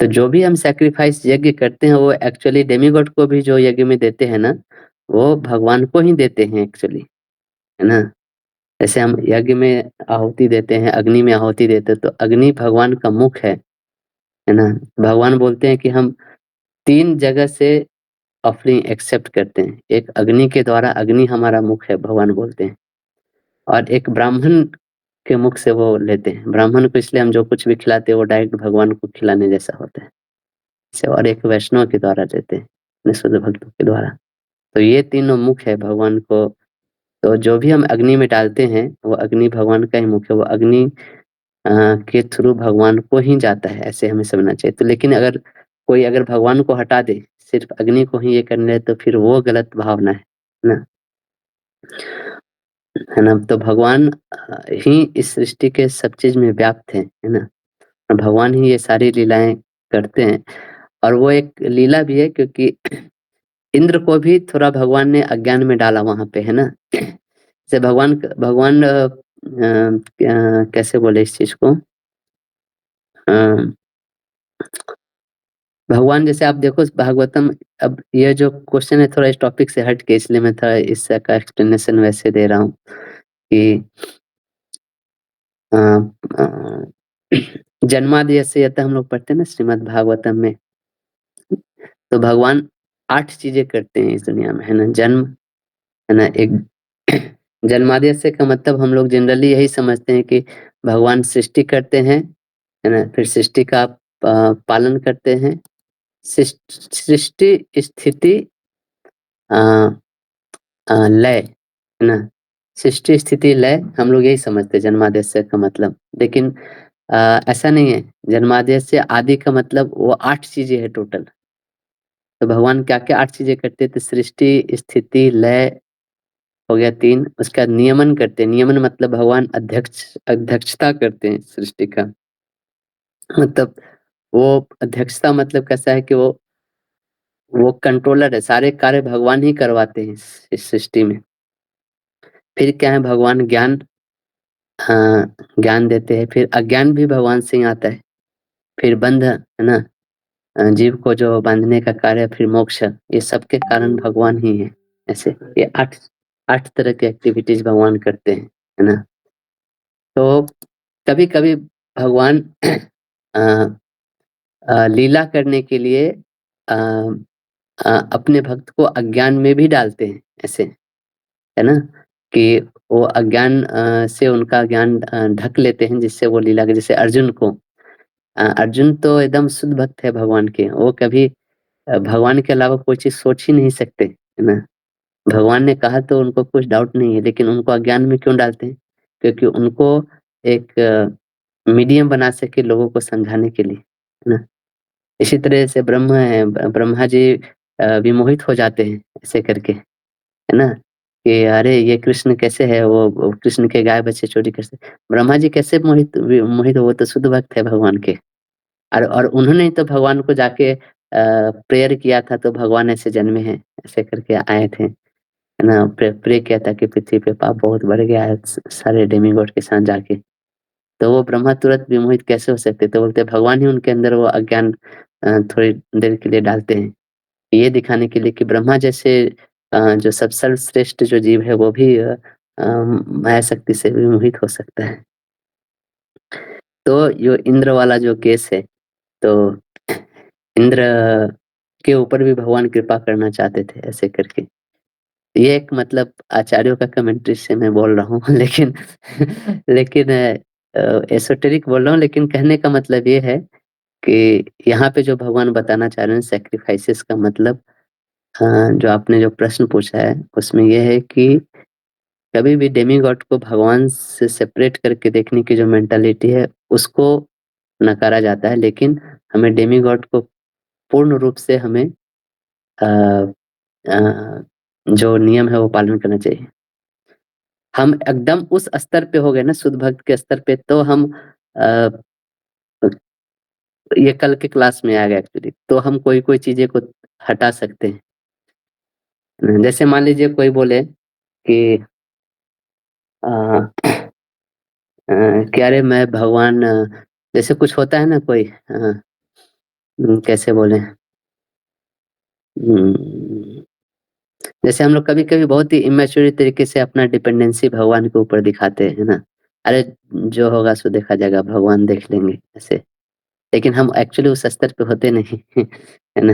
तो जो भी हम सैक्रिफाइस यज्ञ करते हैं, वो एक्चुअली डेमीगॉड को भी जो यज्ञ में देते हैं ना, वो भगवान को ही देते हैं एक्चुअली, है ना? जैसे हम यज्ञ में आहुति देते हैं, अग्नि में आहुति देते हैं, तो अग्नि भगवान का मुख है ना? भगवान बोलते हैं कि हम 3 जगह से ऑफरिंग एक्सेप्ट करते हैं। एक अग्नि के द्वारा, अग्नि हमारा मुख है, भगवान बोलते हैं, और एक ब्राह्मण के मुख से वो लेते हैं। ब्राह्मण को इसलिए हम जो कुछ भी खिलाते हैं, वो डायरेक्ट भगवान को खिलाने जैसा होता है। से और एक वैष्णव के द्वारा देते हैं, अपने शुद्ध भक्तों के द्वारा। तो ये तीनों मुख है भगवान को, तो जो भी हम अग्नि में डालते हैं, वो अग्नि भगवान का ही मुख है, वो अग्नि अ, के थ्रू भगवान को ही जाता है, ऐसे हमें समझना चाहिए। तो लेकिन अगर कोई अगर भगवान को हटा दे, सिर्फ अग्नि को ही ये करने लगे, तो फिर वो गलत भावना है ना? है ना? तो भगवान ही इस सृष्टि के सब चीज़ में व्याप्त है ना? और भगवान ही ये सारी लीलाएँ करते हैं, और वो एक लीला भी है, क्योंकि इंद्र को भी थोड़ा भगवान ने अज्ञान में डाला वहाँ पे, है ना? जैसे भगवान कैसे बोले इस चीज़ को? अ, भगवान जैसे आप देखो भागवतम, अब ये जो क्वेश्चन है थोड़ा इस टॉपिक से हट के, इसलिए मैं थोड़ा इसका एक्सप्लेनेशन वैसे दे रहा हूँ कि अ अ, जन्मादि यस्य यतः हम लोग पढ़ते हैं ना श्रीमद् भागवतम में, तो भगवान 8 चीज़ें करते हैं इस दुनिया में, है ना? जन्म, है ना? एक जन्माद्यस्य का मतलब हम लोग जनरली यही समझते हैं कि भगवान सृष्टि करते हैं, है ना? फिर सृष्टि का पालन करते हैं। सृष्टि, स्थिति, अ लय, है ना? सृष्टि, स्थिति, लय हम लोग यही समझते हैं जन्माद्यस्य का मतलब। लेकिन ऐसा नहीं है। जन्माद्यस्य आदि का मतलब वो 8 चीज़ें हैं टोटल। तो भगवान क्या-क्या 8 चीज़ें करते थे? सृष्टि, स्थिति, लय हो गया 3, उसका नियमन करते हैं। नियमन मतलब भगवान अध्यक्षता करते हैं सृष्टि का। मतलब वो अध्यक्षता मतलब कैसा है कि वो कंट्रोलर है, सारे कार्य भगवान ही करवाते हैं इस सृष्टि में। फिर क्या है, भगवान ज्ञान ज्ञान देते हैं, फिर अज्ञान भी भगवान से ही आता है। फिर बंध, है ना? जीव को जो बाँधने का कार्य, फिर मोक्ष, ये सब के कारण भगवान ही है। ऐसे ये 8 तरह की एक्टिविटीज़ भगवान करते हैं, है ना? तो कभी-कभी भगवान अ लीला करने के लिए अपने भक्त को अज्ञान में भी डालते हैं ऐसे, है ना? कि वो अज्ञान से उनका ज्ञान ढक लेते हैं, जिससे वो लीला के, जैसे अर्जुन को, अर्जुन तो एकदम शुद्ध भक्त है भगवान के, वो कभी भगवान के अलावा कोई चीज़ सोच ही नहीं सकते, है ना? भगवान ने कहा तो उनको कुछ डाउट नहीं है, लेकिन उनको अज्ञान में क्यों डालते हैं? क्योंकि उनको एक मीडियम बना सके लोगों को समझाने के लिए, है ना? इसी तरह से ब्रह्म है, ब्रह्मा जी विमोहित हो जाते हैं ऐसे करके, है ना? कि अरे ये कृष्ण कैसे है, वो कृष्ण के गाय बच्चे चोरी कैसे, ब्रह्मा जी कैसे मोहित, वो तो शुद्ध भक्त है भगवान के। और उन्होंने ही तो भगवान को जाके प्रेयर किया था, तो भगवान ऐसे जन्मे हैं, ऐसे करके आए थे, है ना? प्रे किया था कि पृथ्वी पे पाप बहुत बढ़ गया है, सारे डेमिगॉड के साथ जाके। तो वो ब्रह्मा तुरंत विमोहित कैसे हो सकते? तो बोलते हैं भगवान ही उनके अंदर वो अज्ञान थोड़ी देर के लिए डालते हैं। ये दिखाने के लिए कि ब्रह्मा जैसे जो सब सर्वश्रेष्ठ जो जीव है, वो भी माया शक्ति से विमोहित हो सकता है। तो यो इंद्र वाला जो केस है, तो इंद्र के ऊपर भी भगवान कृपा करना चाहते थे ऐसे करके। ये एक मतलब आचार्यों का कमेंट्री से मैं बोल रहा हूँ लेकिन लेकिन एसोटेरिक बोल रहा हूँ, लेकिन कहने का मतलब ये है कि यहाँ पे जो भगवान बताना चाह रहे हैं सैक्रिफाइसेस का मतलब, जो आपने जो प्रश्न पूछा है उसमें ये है कि कभी भी डेमीगॉड को भगवान से सेपरेट करके देखने की जो मेंटालिटी है, उसको नकारा जाता है, लेकिन हमें डेमीगॉड को पूर्ण रूप से हमें अ जो नियम है वो पालन करना चाहिए। हम एकदम उस स्तर पे हो गए ना शुद्ध भक्त के स्तर पे, तो हम अ ये कल के क्लास में आ गया एक्चुअली, तो हम कोई-कोई चीज़ें को हटा सकते हैं। जैसे मान लीजिए कोई बोले कि अ कि अरे मैं भगवान जैसे कुछ होता है ना कोई कैसे बोलें? उम, जैसे हम लोग कभी-कभी बहुत ही इमैच्योर तरीके से अपना डिपेंडेंसी भगवान के ऊपर दिखाते हैं, है ना? अरे जो होगा सो देखा जाएगा, भगवान देख लेंगे, ऐसे। लेकिन हम एक्चुअली उस स्तर पे होते नहीं, है ना?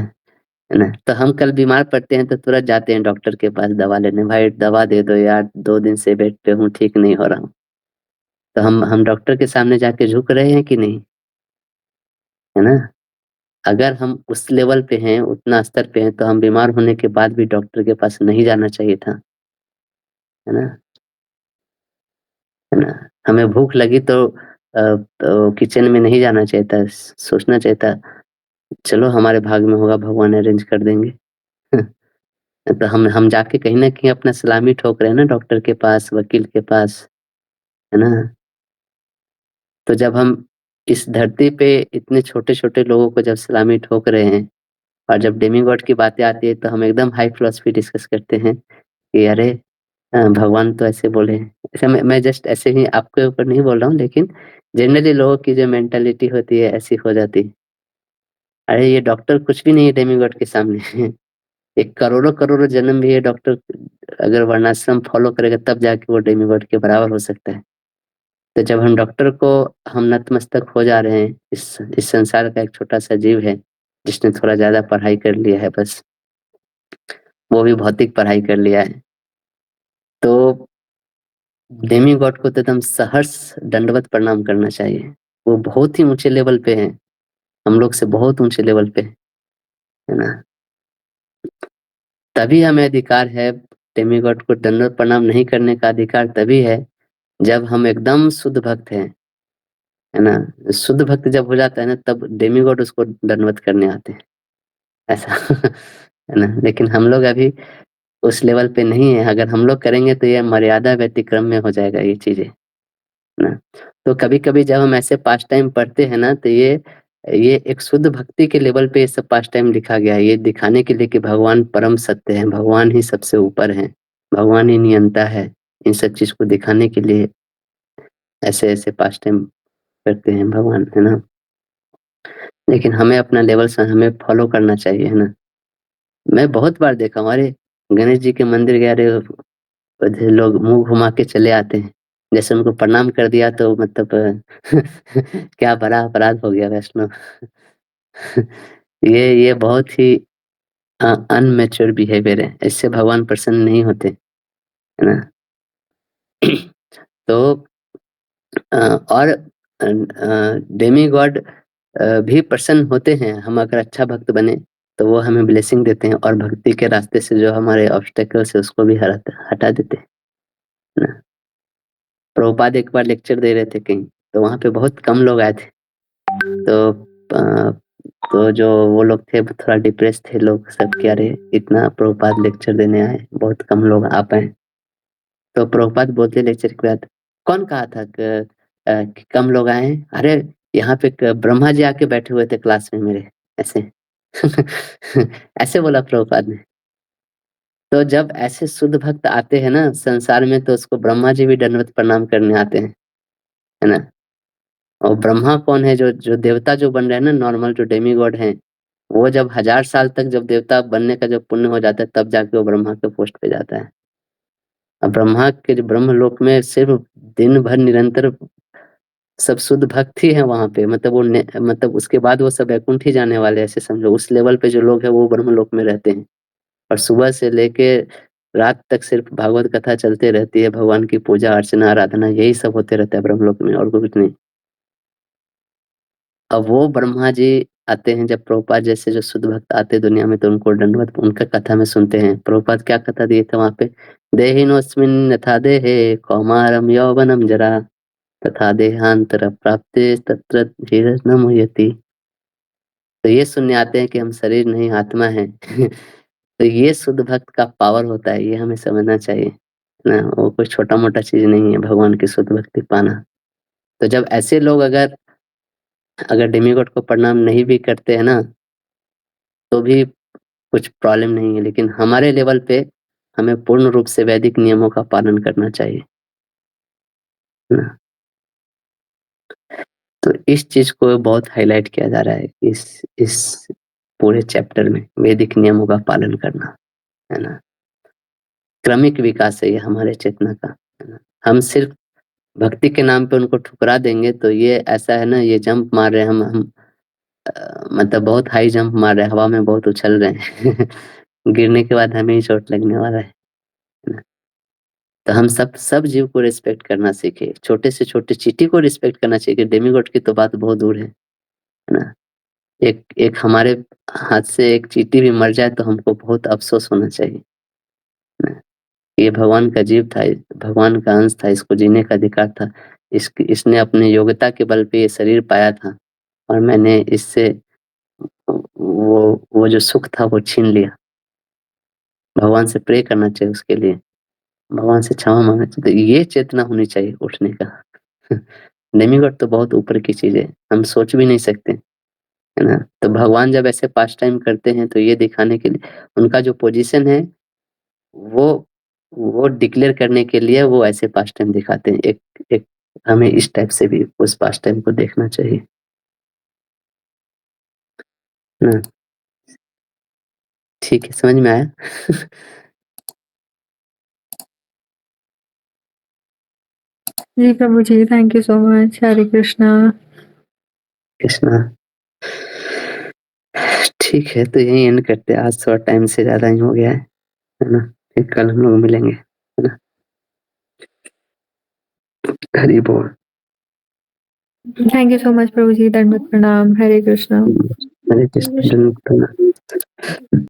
है ना? तो हम कल बीमार पड़ते हैं तो तुरंत जाते हैं डॉक्टर के पास दवा लेने, भाई दवा दे दो यार, 2 दिन से बेड पे हूँ, ठीक नहीं हो रहा हूँ। तो हम डॉक्टर के सामने जाके झुक रहे हैं कि नहीं? है ना? अगर हम उस लेवल पे हैं, उतना स्तर पे हैं, तो हम बीमार होने के बाद भी डॉक्टर के पास नहीं जाना चाहिए था, है ना? है ना? हमें भूख लगी तो किचन में नहीं जाना चाहिए था, सोचना चाहिए था, चलो हमारे भाग में होगा, भगवान अरेंज कर देंगे। तो हम जाके कहीं न कहीं अपना सलामी ठोक रहे हैं ना डॉक्टर के पास, वकील के पास, है ना? तो जब हम इस धरती पे इतने छोटे-छोटे लोगों को जब सलामी ठोक रहे हैं और जब डेमिगॉड की बातें आती है तो हम एकदम हाई फिलॉसफी डिस्कस करते हैं कि अरे भगवान तो ऐसे बोले हैं। ऐसे मैं जस्ट ऐसे ही आपके ऊपर नहीं बोल रहा हूँ लेकिन जनरली लोगों की जो मेंटालिटी होती है ऐसी हो जाती है। अरे ये डॉक्टर कुछ भी नहीं है डेमिगॉड के सामने। एक करोड़ों-करोड़ों जन्म भी ये डॉक्टर अगर वर्णाश्रम फॉलो करेगा तब जाके वो डेमिगॉड के बराबर हो सकता है। तो जब हम डॉक्टर को हम नतमस्तक हो जा रहे हैं, इस संसार का एक छोटा-सा जीव है, जिसने थोड़ा ज़्यादा पढ़ाई कर लिया है बस, वो भी भौतिक पढ़ाई कर लिया है। तो डेमिगॉड को तो एकदम सहर्ष दंडवत प्रणाम करना चाहिए। वो बहुत ही ऊँचे लेवल पे हैं, हम लोग से बहुत ऊँचे लेवल पे हैं, है ना? तभी हमें अधिकार है डेमिगॉड को दंडवत प्रणाम नहीं करने का अधिकार तभी है, जब हम एकदम शुद्ध भक्त हैं, है ना? शुद्ध भक्त जब हो जाता है ना तब डेमिगॉड उसको दंडवत करने आते हैं, ऐसा है ना? लेकिन हम लोग अभी उस लेवल पे नहीं है, अगर हम लोग करेंगे तो ये मर्यादा व्यतिक्रम में हो जाएगा ये चीज़ें, है ना? तो कभी-कभी जब हम ऐसे पास टाइम पढ़ते हैं ना तो ये एक शुद्ध भक्ति के लेवल पे ये सब पास टाइम लिखा गया है, ये दिखाने के लिए कि भगवान परम सत्य है, भगवान ही सबसे ऊपर हैं, भगवान ही नियंता है। इन सब चीज़ को दिखाने के लिए ऐसे-ऐसे पास टाइम करते हैं भगवान, है ना? लेकिन हमें अपना लेवल स हमें फॉलो करना चाहिए, है ना? मैं बहुत बार देखा हूँ, अरे! गणेश जी के मंदिर गए, अरे! बधे लोग मुँह घुमा के चले आते हैं। जैसे उनको प्रणाम कर दिया तो मतलब क्या बड़ा अपराध हो गया वैष्णव। ये बहुत ही अनमैच्योर बिहेवियर है, इससे भगवान प्रसन्न नहीं होते, है ना? तो और डेमिगॉड भी प्रसन्न होते हैं, हम अगर अच्छा भक्त बने, तो वो हमें ब्लेसिंग देते हैं और भक्ति के रास्ते से जो हमारे ऑब्स्टेकल्स है उसको भी हटा देते हैं, है ना? प्रभुपाद एक बार लेक्चर दे रहे थे कहीं, तो वहाँ पे बहुत कम लोग आए थे। तो तो जो वो लोग थे थोड़ा डिप्रेस थे लोग सब कि अरे! इतना प्रभुपाद लेक्चर देने आए, बहुत कम लोग आ पाए। तो प्रभुपाद बोलते लेक्चर के बाद, "कौन कहा था कि कम लोग आए हैं? अरे! यहाँ पे क ब्रह्मा जी आके बैठे हुए थे क्लास में मेरे।" ऐसे। ऐसे बोला प्रभुपाद ने। तो जब ऐसे शुद्ध भक्त आते हैं ना संसार में तो उसको ब्रह्मा जी भी दंडवत प्रणाम करने आते हैं, है ना? और ब्रह्मा कौन है जो देवता जो बन रहे हैं ना नॉर्मल जो डेमिगॉड हैं, वो जब 1000 साल तक जब देवता बनने का जब पुण्य हो जाता है तब जाके वो ब्रह्मा के पोस्ट पे जाता है। अब ब्रह्मा के जो ब्रह्मलोक में सिर्फ़ दिन भर निरंतर सब शुद्ध भक्त ही हैं वहाँ पे मतलब वो ने मतलब उसके बाद वो सब वैकुंठ ही जाने वाले हैं ऐसे समझो। उस लेवल पे जो लोग हैं वो ब्रह्मलोक में रहते हैं और सुबह से लेके रात तक सिर्फ़ भागवत कथा चलते रहती है, भगवान की पूजा अर्चना, आराधना यही सब होते रहता है ब्रह्मलोक में और कुछ नहीं। अब वो ब्रह्मा जी आते हैं जब प्रभुपाद जैसे जो शुद्ध भक्त आते हैं दुनिया में तो उनको दंडवत उनका कथा में सुनते हैं। प्रभुपाद क्या कथा दिए थे वहाँ पे? देहिनोऽस्मिन् यथा देहे कौमारं यौवनं जरा तथा देहांतर प्राप्ते तत्र धीरज न मुह्यति। तो ये सुनने आते हैं कि हम शरीर नहीं आत्मा हैं। तो ये शुद्ध भक्त का पावर होता है, ये हमें समझना चाहिए, है ना? वो कोई छोटा-मोटा चीज़ नहीं है भगवान की शुद्ध भक्ति पाना। तो जब ऐसे लोग अगर अगर डेमीगॉड को प्रणाम नहीं भी करते हैं ना, तो भी कुछ प्रॉब्लम नहीं है, लेकिन हमारे लेवल पे हमें पूर्ण रूप से वैदिक नियमों का पालन करना चाहिए, है ना? तो इस चीज़ को बहुत हाइलाइट किया जा रहा है इस पूरे चैप्टर में, वैदिक नियमों का पालन करना, है ना? क्रमिक विकास है ये हमारे चेतना का, है ना? हम सिर्फ भक्ति के नाम पे उनको ठुकरा देंगे तो ये ऐसा है ना, ये जंप मार रहे हैं हम मतलब बहुत हाई जंप मार रहे हैं, हवा में बहुत उछल रहे हैं गिरने के बाद हमें ही चोट लगने वाला है ना? तो हम सब जीव को रिस्पेक्ट करना सीखे, छोटे से छोटे चींटी को रिस्पेक्ट करना चाहिए, डेमीगॉड की तो बात बहुत दूर है ना? एक एक हमारे हाथ से एक चींटी भी मर जाए तो हमको बहुत अफ़सोस होना चाहिए ना? ये भगवान का जीव था, भगवान का अंश था, इसको जीने का अधिकार था। इसने अपने योग्यता के बल पे ये शरीर पाया था और मैंने इससे वो जो सुख था वो छीन लिया। भगवान से प्रे करना चाहिए उसके लिए, भगवान से क्षमा माँगना चाहिए। तो ये चेतना होनी चाहिए उठने का। डेमीगॉड तो बहुत ऊपर की चीज़ है, हम सोच भी नहीं सकते, है ना? तो भगवान जब ऐसे पास टाइम करते हैं तो ये दिखाने के लिए उनका जो पोज़ीशन है वो वो डिक्लेयर करने के लिए वो ऐसे पास टाइम दिखाते हैं। एक एक हमें इस टाइप से भी उस पास टाइम को देखना चाहिए। ना? ठीक है, समझ में आया? जी प्रभु जी, थैंक यू सो मच। हरे कृष्णा। कृष्णा। ठीक है, तो यहीं एंड करते हैं, आज थोड़ा टाइम से ज़्यादा ही हो गया है ना? फिर कल हम लोग मिलेंगे, है ना? हरि बोल। थैंक यू सो मच प्रभु जी, दंडवत प्रणाम। हरे कृष्णा। हरे कृष्ण, दंडवत प्रणाम।